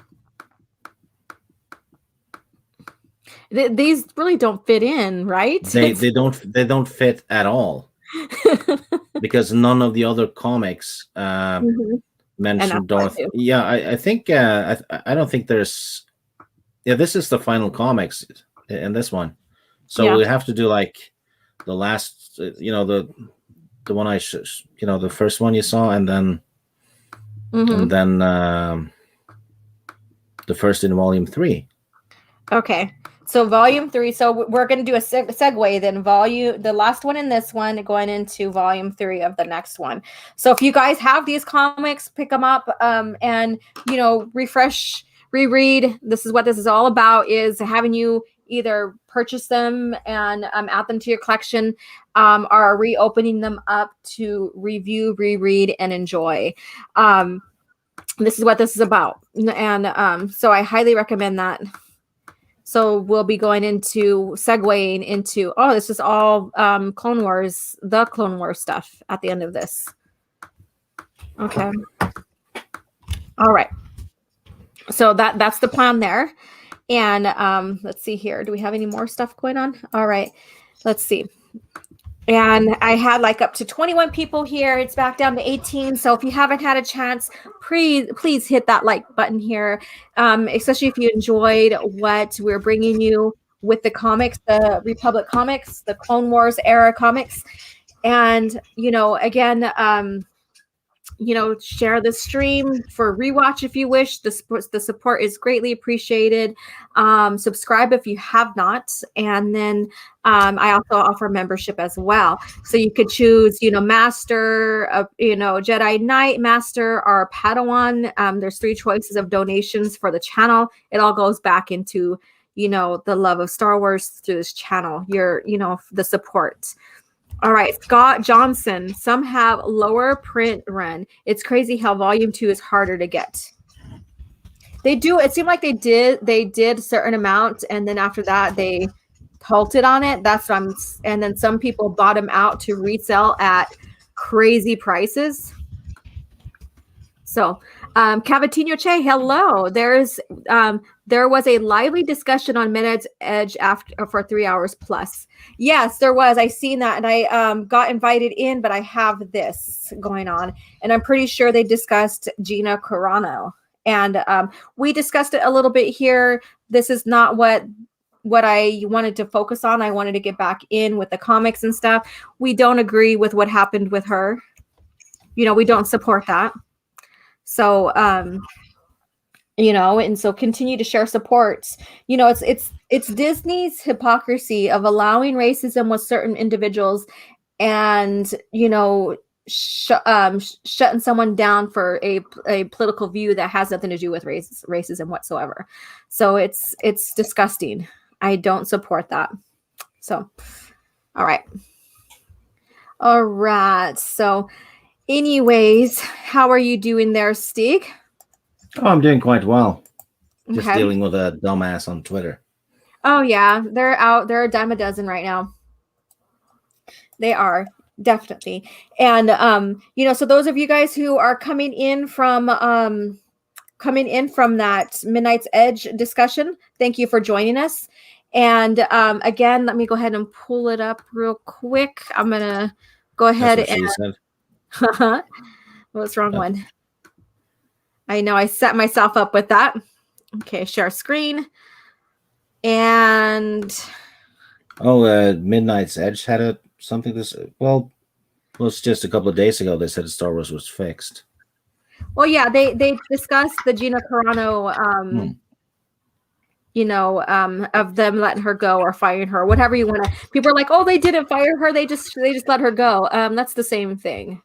These really don't fit in, right? They don't fit at all. Because none of the other comics mention Darth. Yeah, I think I don't think there's. Yeah, this is the final comics in this one, so we have to do like the last, the one the first one you saw, and then the first in volume 3. Okay. So volume 3. So we're going to do a segue then. The last one in this one going into volume 3 of the next one. So if you guys have these comics, pick them up and refresh, reread. This is what this is all about, is having you either purchase them and add them to your collection, or reopening them up to review, reread, and enjoy. This is what this is about. And so I highly recommend that. So we'll be going into segueing into, this is all Clone Wars, the Clone Wars stuff at the end of this. Okay. All right. So that's the plan there. And let's see here. Do we have any more stuff going on? All right. Let's see. And I had like up to 21 people here. It's back down to 18. So if you haven't had a chance, please hit that like button here, especially if you enjoyed what we're bringing you with the comics, the Republic comics, the Clone Wars era comics. And, again, share the stream for rewatch if you wish. The support is greatly appreciated. Subscribe if you have not, and then I also offer membership as well. So you could choose, Master, Jedi Knight, Master, or Padawan. There's 3 choices of donations for the channel. It all goes back into, the love of Star Wars through this channel. The support. All right, Scott Johnson. Some have lower print run. It's crazy how volume 2 is harder to get. They do. It seemed like they did a certain amount, and then after that they halted on it. And then some people bought them out to resell at crazy prices. So, Cavatino Che, hello. There was a lively discussion on Minutes Edge for 3 hours plus. Yes, there was. I seen that, and I got invited in, but I have this going on, and I'm pretty sure they discussed Gina Carano, and we discussed it a little bit here. This is not what I wanted to focus on. I wanted to get back in with the comics and stuff. We don't agree with what happened with her. We don't support that. So, and so continue to share support. It's Disney's hypocrisy of allowing racism with certain individuals and, shutting someone down for a political view that has nothing to do with racism whatsoever. So it's disgusting. I don't support that. So, all right. So, anyways, how are you doing there, Stig? Oh, I'm doing quite well. Just dealing with a dumbass on Twitter. Oh, yeah. They're out. They're a dime a dozen right now. They are, definitely. And, so those of you guys who are coming in from coming in from that Midnight's Edge discussion. Thank you for joining us. And again, let me go ahead and pull it up real quick. I'm going to go ahead That's what and... she said. What's wrong one? I know I set myself up with that. Okay, share screen. And... Midnight's Edge had something this... Well, it was just a couple of days ago they said Star Wars was fixed. Well, yeah, they discussed the Gina Carano, of them letting her go or firing her, whatever you want to. People are like, oh, they didn't fire her; they just let her go. That's the same thing.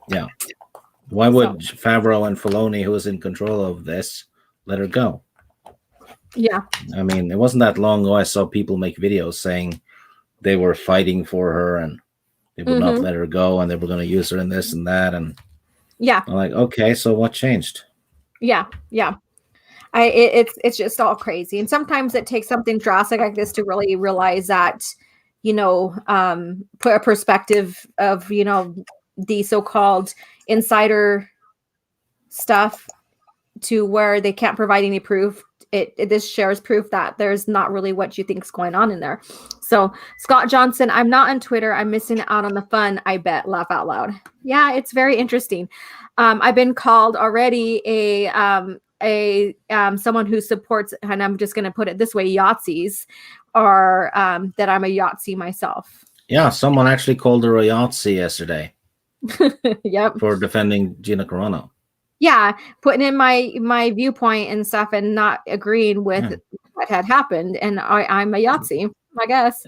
Yeah. Why would Favreau and Filoni, who is in control of this, let her go? Yeah. I mean, it wasn't that long ago I saw people make videos saying they were fighting for her and they would not let her go and they were going to use her in this and that. And yeah, I'm like, okay, so what changed? Yeah. It's just all crazy. And sometimes it takes something drastic like this to really realize that, put a perspective of, the so-called insider stuff to where they can't provide any proof. This shares proof that there's not really what you think is going on in there. So Scott Johnson, I'm not on Twitter. I'm missing out on the fun. I bet. Laugh out loud. Yeah, it's very interesting. I've been called already someone who supports, and I'm just going to put it this way, Yahtzees, or that I'm a Yahtzee myself. Yeah, someone actually called her a Yahtzee yesterday. Yep. For defending Gina Carano. Yeah, putting in my viewpoint and stuff and not agreeing with what had happened. And I'm a Yahtzee, I guess.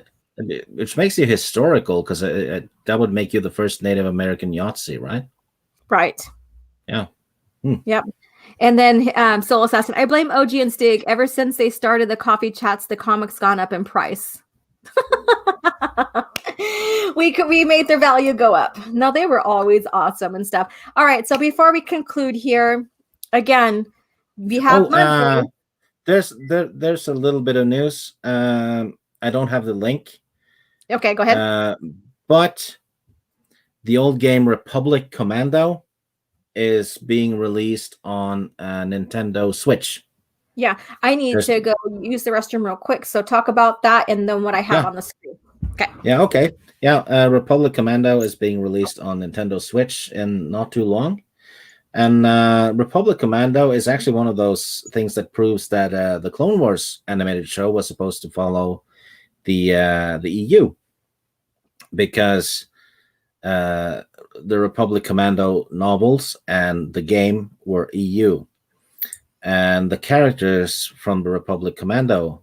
Which makes you historical, because that would make you the first Native American Yahtzee, right? Right. Yeah. Yep. And then Soul Assassin, I blame OG and Stig. Ever since they started the coffee chats, the comics gone up in price. We made their value go up. No, they were always awesome and stuff. All right, so before we conclude here, again, we have there's a little bit of news. I don't have the link. Okay, go ahead. But the old game Republic Commando is being released on Nintendo Switch. Yeah, I need to go use the restroom real quick. So talk about that and then what I have on the screen. Okay. Yeah, okay. Yeah, Republic Commando is being released on Nintendo Switch in not too long. And Republic Commando is actually one of those things that proves that the Clone Wars animated show was supposed to follow the EU. Because the Republic Commando novels and the game were EU. And the characters from the Republic Commando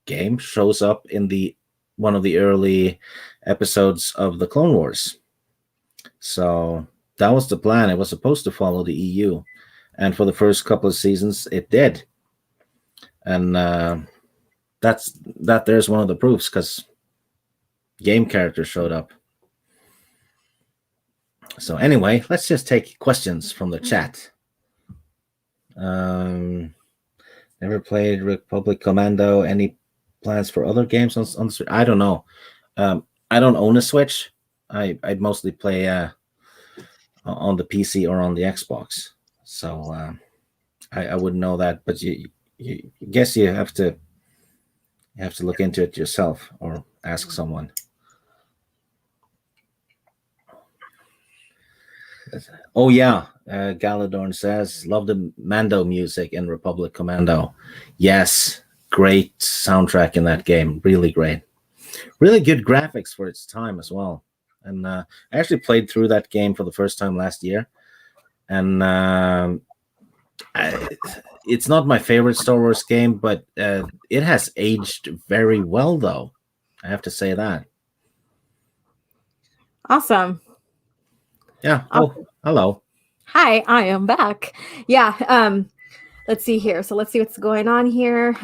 game shows up in one of the early episodes of the Clone Wars. So that was the plan. It was supposed to follow the EU. And for the first couple of seasons, it did. And there's one of the proofs, because game characters showed up. So anyway, let's just take questions from the chat. Never played Republic Commando. Any plans for other games on Switch? I don't know. I don't own a Switch. I'd mostly play on the PC or on the Xbox. So I wouldn't know that, but you guess you have to look into it yourself or ask someone. Oh yeah, Galadorn says, love the Mando music in Republic Commando. Yes, great soundtrack in that game. Really great. Really good graphics for its time as well. And I actually played through that game for the first time last year. And it's not my favorite Star Wars game, but it has aged very well, though. I have to say that. Awesome. Yeah. Oh, hello. Hi, I am back. Yeah. Let's see here. So let's see what's going on here.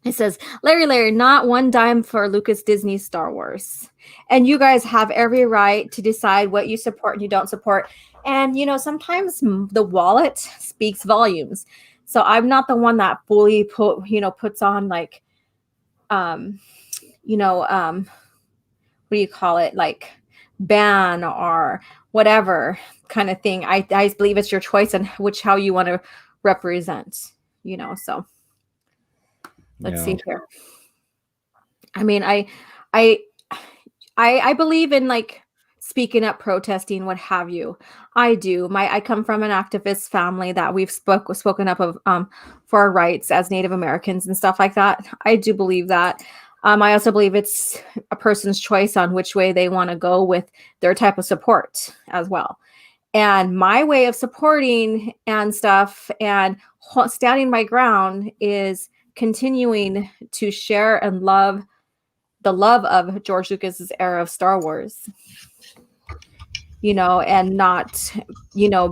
It says, Larry, not one dime for Lucas Disney Star Wars. And you guys have every right to decide what you support and you don't support. And, sometimes the wallet speaks volumes. So I'm not the one that fully puts on like, what do you call it? Like ban or whatever kind of thing. I believe it's your choice and how you want to represent, so let's see here. I mean, I believe in like speaking up, protesting, what have you. I come from an activist family that we've spoken up of for our rights as Native Americans and stuff like that. I do believe that. I also believe it's a person's choice on which way they want to go with their type of support as well. And my way of supporting and stuff and standing my ground is continuing to share and love the love of George Lucas's era of Star Wars, and not,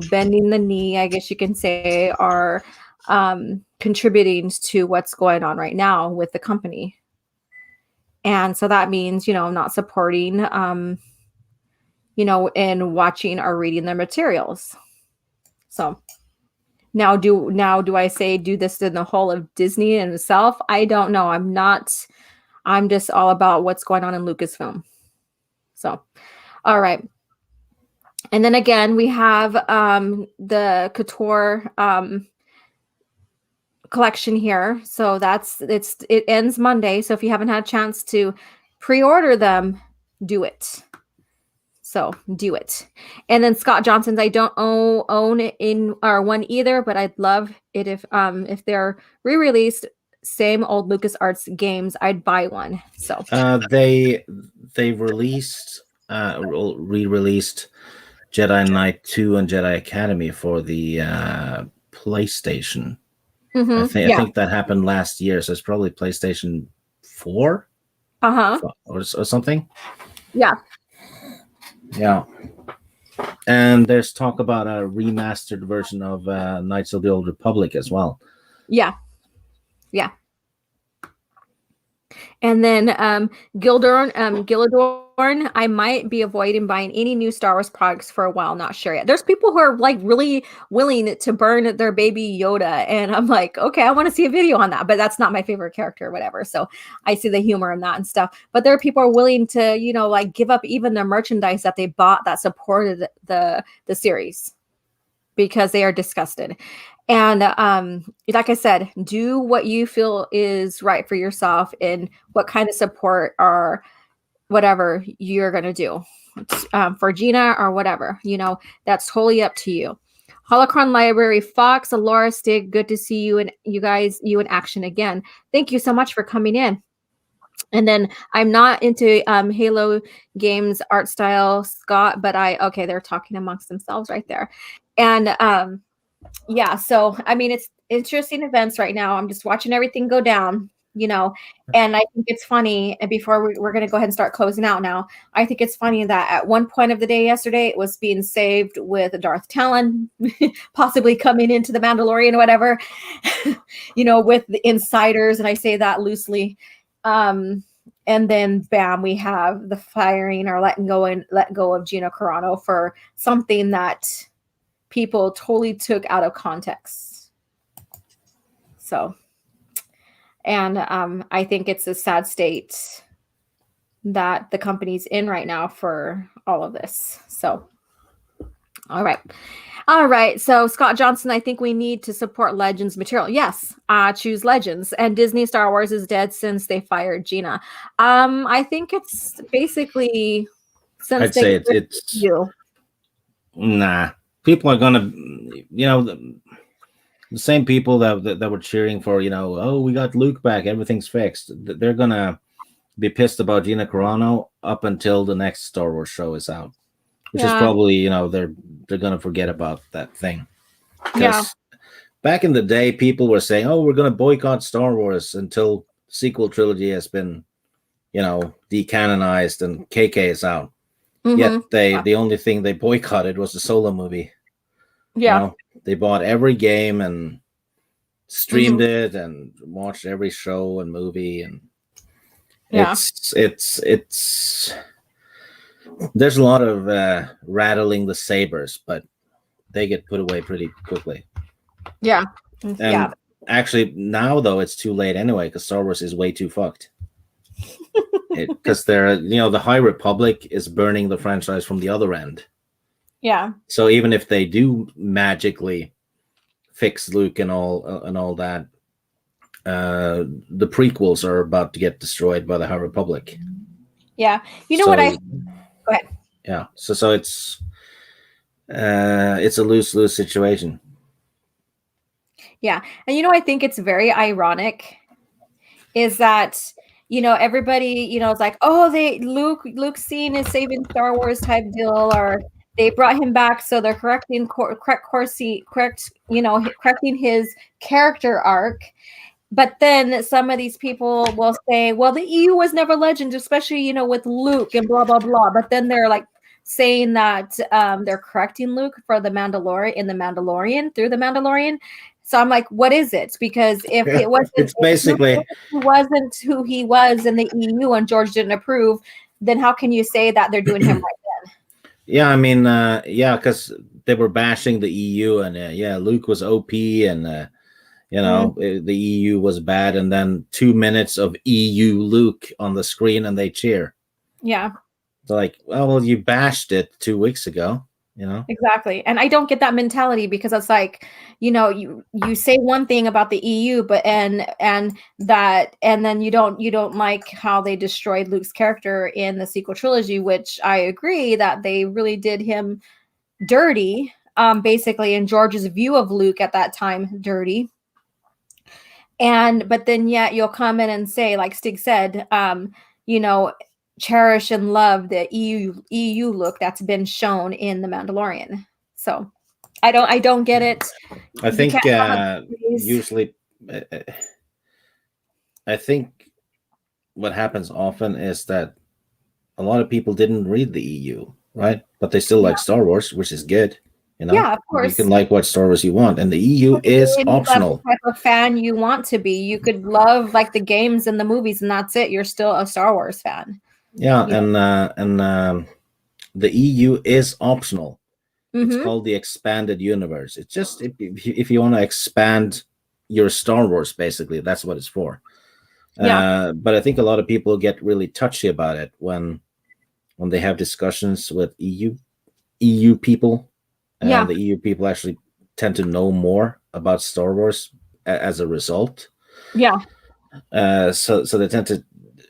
bending the knee, I guess you can say, or contributing to what's going on right now with the company. And so that means, not supporting, and watching or reading their materials. So now do I say do this in the whole of Disney and itself? I don't know. I'm just all about what's going on in Lucasfilm. So, all right. And then again, we have the Couture collection here. So it ends Monday. So if you haven't had a chance to pre-order them, do it. So do it. And then Scott Johnson's, I don't own in or one either, but I'd love it if they're re-released, same old LucasArts games, I'd buy one. So they released re-released Jedi Knight 2 and Jedi Academy for the PlayStation. I think that happened last year, so it's probably PlayStation 4 or something. Yeah. And there's talk about a remastered version of Knights of the Old Republic as well. Yeah. And then Gilladorn, I might be avoiding buying any new Star Wars products for a while. Not sure yet. There's people who are like really willing to burn their baby Yoda. And I'm like, okay, I want to see a video on that. But that's not my favorite character or whatever. So I see the humor in that and stuff. But there are people who are willing to, like give up even their merchandise that they bought that supported the series because they are disgusted. And like I said, do what you feel is right for yourself and what kind of support or whatever you're going to do for Gina or whatever, that's totally up to you. Holocron Library, Fox, Laura Stig, good to see you and you in action again. Thank you so much for coming in. And then I'm not into Halo games art style, Scott, but they're talking amongst themselves right there. And yeah, so I mean, it's interesting events right now. I'm just watching everything go down, and I think it's funny. And before we're going to go ahead and start closing out now, I think it's funny that at one point of the day yesterday, it was being saved with Darth Talon possibly coming into the Mandalorian or whatever, with the insiders. And I say that loosely. And then bam, we have the firing or letting go of Gina Carano for something that people totally took out of context. So, and I think it's a sad state that the company's in right now for all of this. So, all right. So Scott Johnson, I think we need to support Legends material. Yes, choose Legends. And Disney Star Wars is dead since they fired Gina. I think it's basically since I'd say it's nah. People are gonna, the same people that were cheering for, oh, we got Luke back, everything's fixed. They're gonna be pissed about Gina Carano up until the next Star Wars show is out, which is probably, they're gonna forget about that thing. Because back in the day, people were saying, oh, we're gonna boycott Star Wars until sequel trilogy has been, decanonized and KK is out. Yet the only thing they boycotted was the Solo movie. Yeah. They bought every game and streamed it and watched every show and movie, and it's there's a lot of rattling the sabers, but they get put away pretty quickly. Yeah. And actually now though it's too late anyway because Star Wars is way too fucked. because they're the High Republic is burning the franchise from the other end. Yeah. So even if they do magically fix Luke and all that, the prequels are about to get destroyed by the High Republic. Yeah. You know what I... Go ahead. Yeah. So it's a lose-lose situation. Yeah. And I think it's very ironic is that everybody is like, oh, Luke's scene is saving Star Wars type deal, or they brought him back, so they're correcting his character arc. But then some of these people will say, well, the EU was never legend, especially with Luke and blah blah blah. But then they're like saying that they're correcting Luke for the Mandalorian through the Mandalorian. So I'm like, what is it? Because if it wasn't, it's basically he wasn't who he was in the EU and George didn't approve, then how can you say that they're doing him right then? Yeah, I mean, because they were bashing the EU, and Luke was OP, and the EU was bad, and then 2 minutes of EU Luke on the screen, and they cheer. Yeah. They're like, well, you bashed it 2 weeks ago. Exactly. And I don't get that mentality, because it's like, you say one thing about the EU, but and then you don't like how they destroyed Luke's character in the sequel trilogy, which I agree that they really did him dirty, basically in George's view of Luke at that time, dirty. But then yet you'll come in and say, like Stig said, cherish and love the EU look that's been shown in the Mandalorian. So I don't get it. I think usually I think what happens often is that a lot of people didn't read the EU, right? But they still like Star Wars, which is good. Yeah, of course. You can like what Star Wars you want, and the EU is optional. The type of fan you want to be. You could love like the games and the movies, and that's it. You're still a Star Wars fan. Yeah, and the EU is optional. Mm-hmm. It's called the expanded universe. It's just if you want to expand your Star Wars, basically, that's what it's for. Yeah. But I think a lot of people get really touchy about it when they have discussions with EU people. Yeah. The EU people actually tend to know more about Star Wars as a result. Yeah. So they tend to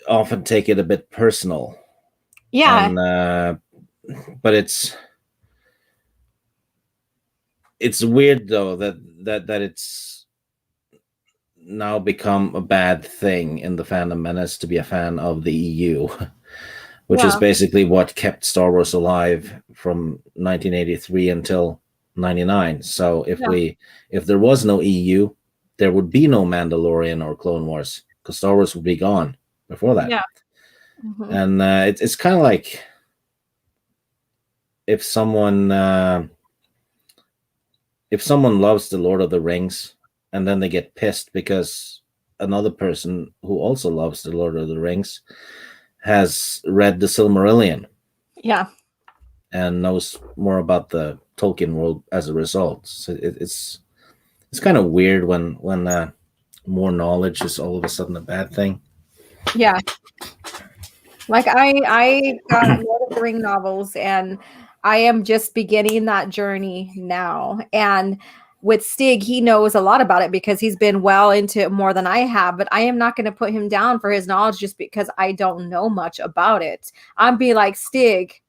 often take it a bit personal. Yeah. And, but it's weird though that it's now become a bad thing in the fandom menace to be a fan of the EU, which is basically what kept Star Wars alive from 1983 until 99. So if there was no EU, there would be no Mandalorian or Clone Wars, because Star Wars would be gone before that. Yeah. Mm-hmm. And it's kind of like if someone loves the Lord of the Rings and then they get pissed because another person who also loves the Lord of the Rings has read the Silmarillion. Yeah. And knows more about the Tolkien world as a result. So it's kind of weird when more knowledge is all of a sudden a bad thing. Yeah. Like I got Lord of the Ring novels, and I am just beginning that journey now. And with Stig, he knows a lot about it because he's been well into it more than I have, but I am not going to put him down for his knowledge just because I don't know much about it. I'll be like, Stig,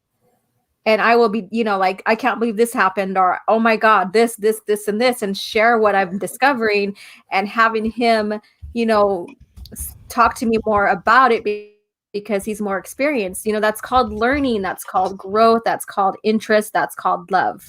and I will be, like, I can't believe this happened, or, oh my God, this, and this, and share what I'm discovering, and having him, talk to me more about it because he's more experienced. That's called learning. That's called growth. That's called interest. That's called love.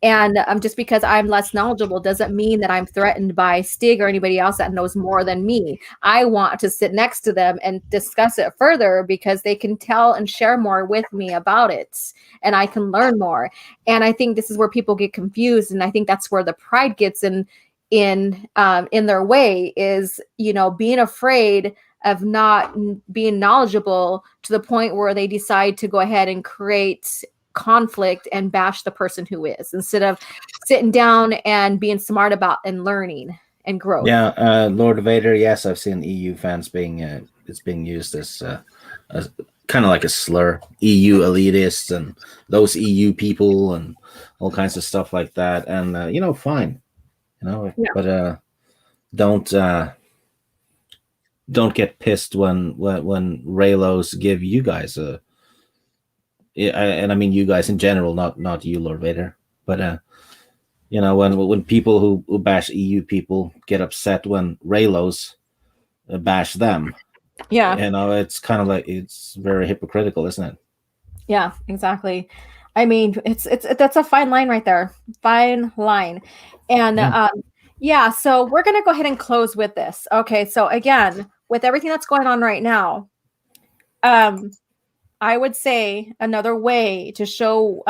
And just because I'm less knowledgeable doesn't mean that I'm threatened by Stig or anybody else that knows more than me. I want to sit next to them and discuss it further because they can tell and share more with me about it, and I can learn more. And I think this is where people get confused, and I think that's where the pride gets in their way, is being afraid of not being knowledgeable to the point where they decide to go ahead and create conflict and bash the person who is, instead of sitting down and being smart about and learning and growth. Yeah, Lord Vader. Yes, I've seen EU fans being it's being used as kind of like a slur. EU elitists and those EU people and all kinds of stuff like that. And fine, but don't get pissed when Raylos give you guys and I mean you guys in general, not you, Lord Vader, but when people who bash EU people get upset when Raylos bash them. Yeah. It's kind of like, it's very hypocritical, isn't it? Yeah, exactly. I mean, it's that's a fine line right there. Fine line. And so we're going to go ahead and close with this. Okay, so again, with everything that's going on right now, I would say another way to show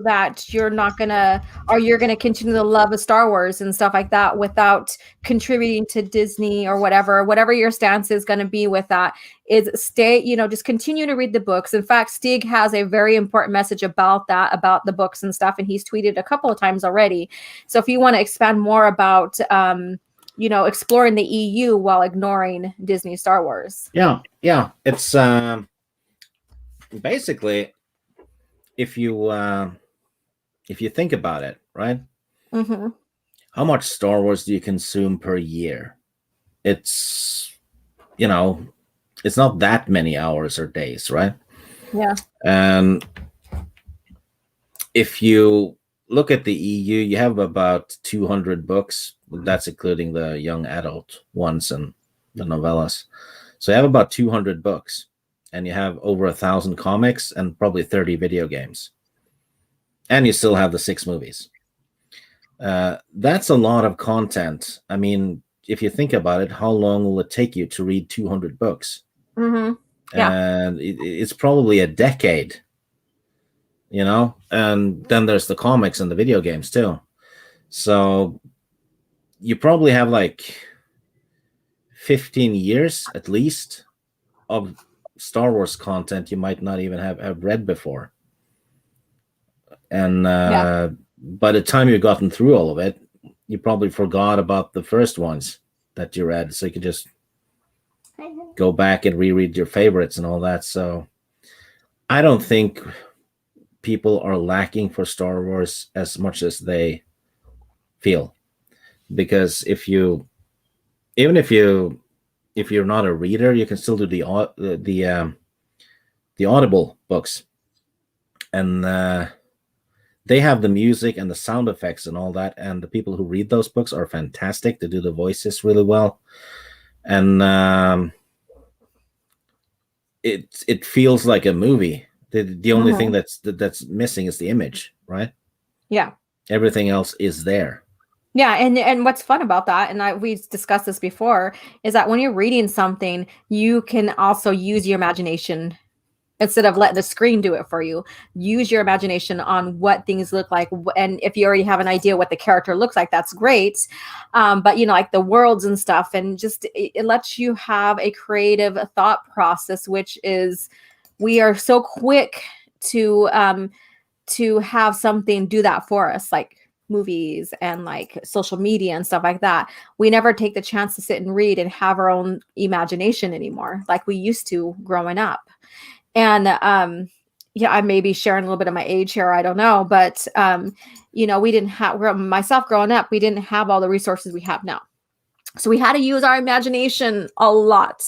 that you're gonna continue the love of Star Wars and stuff like that without contributing to Disney or whatever your stance is going to be with that, is just continue to read the books. In fact, Stig has a very important message about the books and stuff, and he's tweeted a couple of times already. So if you want to expand more about exploring the EU while ignoring Disney Star Wars. Yeah. It's basically, if you think about it, right? Mm-hmm. How much Star Wars do you consume per year? It's it's not that many hours or days, right? Yeah. And if you look at the EU, you have about 200 books. That's including the young adult ones and the novellas. So you have about 200 books, and you have over 1,000 comics and probably 30 video games. And you still have the 6 movies. That's a lot of content. I mean, if you think about it, how long will it take you to read 200 books? Mm-hmm. Yeah. And it's probably a decade, and then there's the comics and the video games too. So you probably have like 15 years at least of Star Wars content you might not even have read before. And by the time you've gotten through all of it, you probably forgot about the first ones that you read. So you could just go back and reread your favorites and all that. So I don't think people are lacking for Star Wars as much as they feel. Because if you're not a reader, you can still do the Audible books. And they have the music and the sound effects and all that, and the people who read those books are fantastic. They do the voices really well, and it feels like a movie. The only thing that's missing is the image, right? Yeah. Everything else is there. Yeah, and what's fun about that, and we've discussed this before, is that when you're reading something, you can also use your imagination. Instead of letting the screen do it for you, use your imagination on what things look like. And if you already have an idea what the character looks like, that's great. But, like the worlds and stuff, and just it lets you have a creative thought process, which is, we are so quick to have something do that for us, like movies and like social media and stuff like that. We never take the chance to sit and read and have our own imagination anymore, like we used to growing up. And I may be sharing a little bit of my age here, I don't know, but we didn't have, myself growing up, we didn't have all the resources we have now. So we had to use our imagination a lot.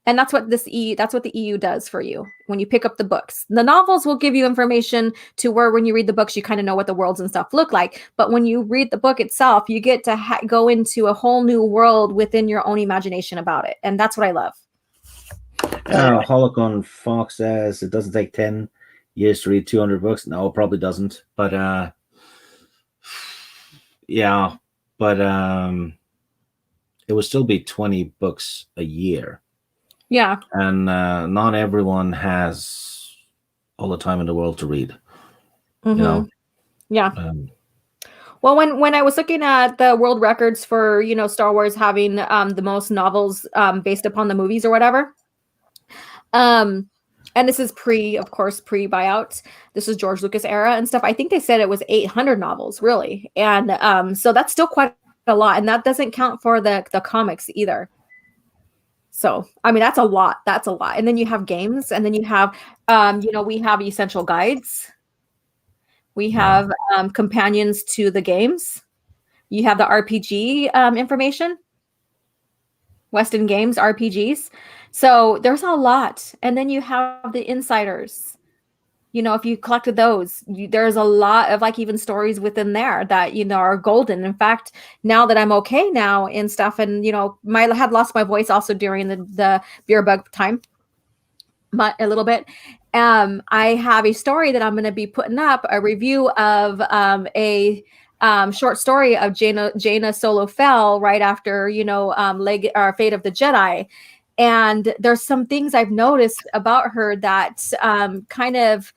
And that's what the EU does for you when you pick up the books. The novels will give you information to where when you read the books, you kind of know what the worlds and stuff look like. But when you read the book itself, you get to go into a whole new world within your own imagination about it. And that's what I love. Holocon Fox says it doesn't take 10 years to read 200 books. No, it probably doesn't. But it would still be 20 books a year. Yeah. And not everyone has all the time in the world to read. Mm-hmm. Yeah. Well, when I was looking at the world records for, Star Wars having the most novels based upon the movies or whatever, and this is pre-buyout. This is George Lucas era and stuff. I think they said it was 800 novels, really. And so that's still quite a lot. And that doesn't count for the comics either. So, I mean, that's a lot. That's a lot. And then you have games, and then you have, we have essential guides. We have companions to the games. You have the RPG information, Weston Games RPGs. So there's a lot. And then you have the insiders. If you collected those, there's a lot of like even stories within there that, are golden. In fact, now that I'm okay now and stuff, and, I had lost my voice also during the beer bug time, but a little bit. I have a story that I'm going to be putting up, a review of a short story of Jaina Solo fell right after, Fate of the Jedi. And there's some things I've noticed about her that kind of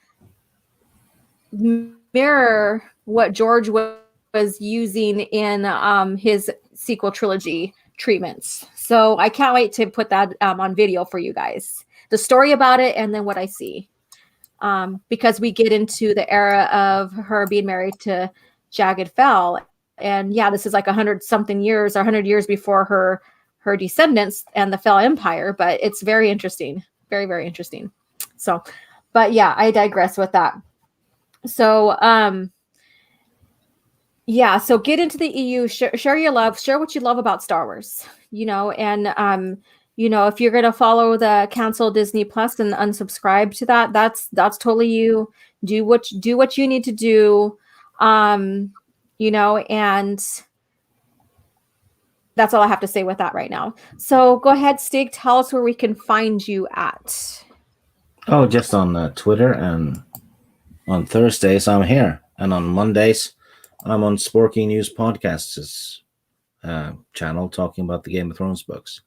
mirror what George was using in his sequel trilogy treatments. So I can't wait to put that on video for you guys. The story about it and then what I see. Because we get into the era of her being married to Jagged Fell. And yeah, this is like 100-something years or 100 years before her descendants and the Fell Empire. But it's very interesting. Very, very interesting. So, but yeah, I digress with that. So, so get into the EU, share your love, share what you love about Star Wars, and, if you're going to follow the cancel Disney Plus and unsubscribe to that, that's totally you. Do what you need to do, and that's all I have to say with that right now. So go ahead, Stig, tell us where we can find you at. Oh, just on Twitter, and on Thursdays I'm here, and on Mondays I'm on Sporky News Podcasts channel talking about the Game of Thrones books.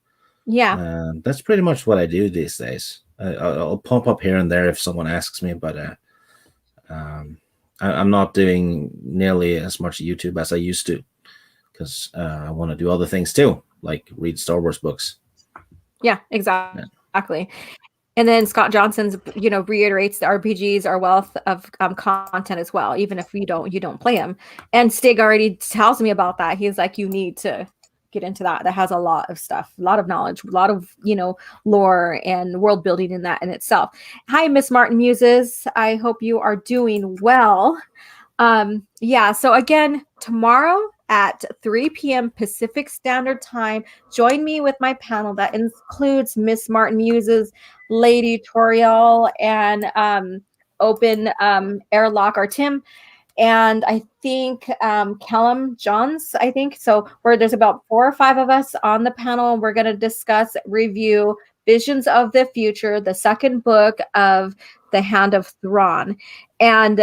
Yeah, that's pretty much what I do these days. I'll pop up here and there if someone asks me, but I'm not doing nearly as much YouTube as I used to, because I want to do other things too, like read Star Wars books. Yeah, exactly. Yeah. And then Scott Johnson's, reiterates the RPGs are wealth of content as well, even if you don't play them. And Stig already tells me about that. He's like, you need to get into that. That has a lot of stuff, a lot of knowledge, a lot of, lore and world building in that in itself. Hi, Miss Martin Muses. I hope you are doing well. So again, tomorrow at 3 p.m. Pacific Standard Time, join me with my panel that includes Miss Martin Muses, Lady Tauriel, and Open Airlock or Tim, and I think Callum Johns, I think. So there's about 4 or 5 of us on the panel, and we're going to discuss, review Visions of the Future, the second book of The Hand of Thrawn. And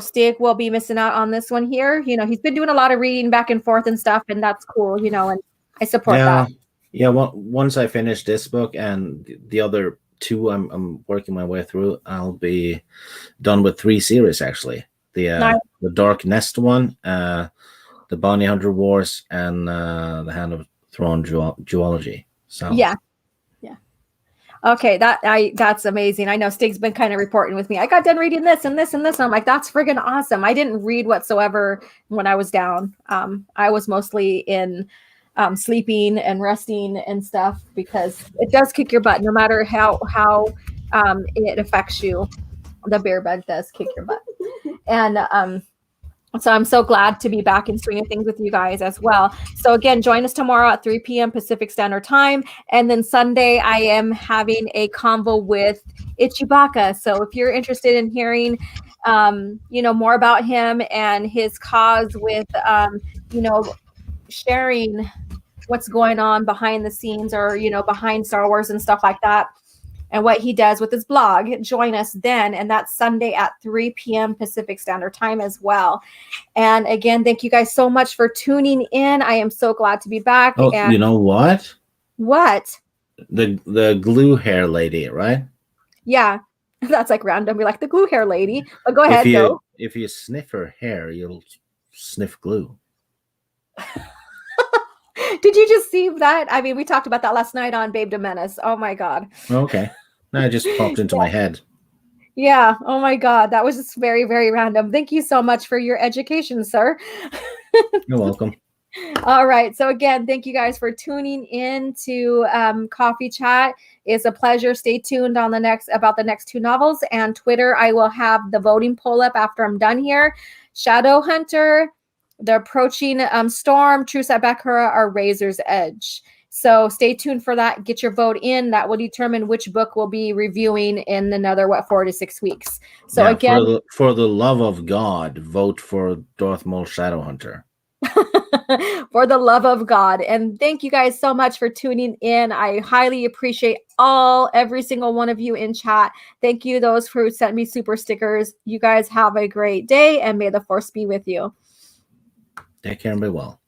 Stig will be missing out on this one here. He's been doing a lot of reading back and forth and stuff, and that's cool, and I support that. Yeah, well, once I finish this book and the other 2 I'm working my way through, I'll be done with 3 series, actually. The Dark Nest one, the Bounty Hunter Wars, and the Hand of Thrawn duology. So yeah. Okay, that's amazing. I know Stig's been kind of reporting with me. I got done reading this and this and this. And I'm like, that's friggin' awesome. I didn't read whatsoever when I was down. I was mostly in sleeping and resting and stuff, because it does kick your butt no matter how it affects you. The beer bug does kick your butt. And so I'm so glad to be back in swing of things with you guys as well. So again, join us tomorrow at 3 p.m. Pacific Standard Time. And then Sunday, I am having a convo with Ichibaka. So if you're interested in hearing, more about him and his cause with, sharing what's going on behind the scenes, or, behind Star Wars and stuff like that, and what he does with his blog, join us then. And that's Sunday at 3 p.m. Pacific Standard Time as well. And again, thank you guys so much for tuning in. I am so glad to be back. Oh, and you know what? What? The glue hair lady, right? Yeah. That's like random. We're like the glue hair lady. But go ahead, go. If you sniff her hair, you'll sniff glue. Did you just see that? I mean, we talked about that last night on Babe to Menace. Oh my God. Okay. That just popped into my head. Yeah. Oh my God. That was just very, very random. Thank you so much for your education, sir. You're welcome. All right. So again, thank you guys for tuning in to Coffee Chat. It's a pleasure. Stay tuned on the next two novels, and Twitter. I will have the voting poll up after I'm done here. Shadowhunter, The Approaching Storm, Truce at Bakura, or Razor's Edge. So stay tuned for that. Get your vote in. That will determine which book we'll be reviewing in another 4 to 6 weeks. So yeah, again, for the love of God, vote for Darth Maul Shadowhunter. For the love of God. And thank you guys so much for tuning in. I highly appreciate every single one of you in chat. Thank you, those who sent me super stickers. You guys have a great day, and may the force be with you. Take care and be well.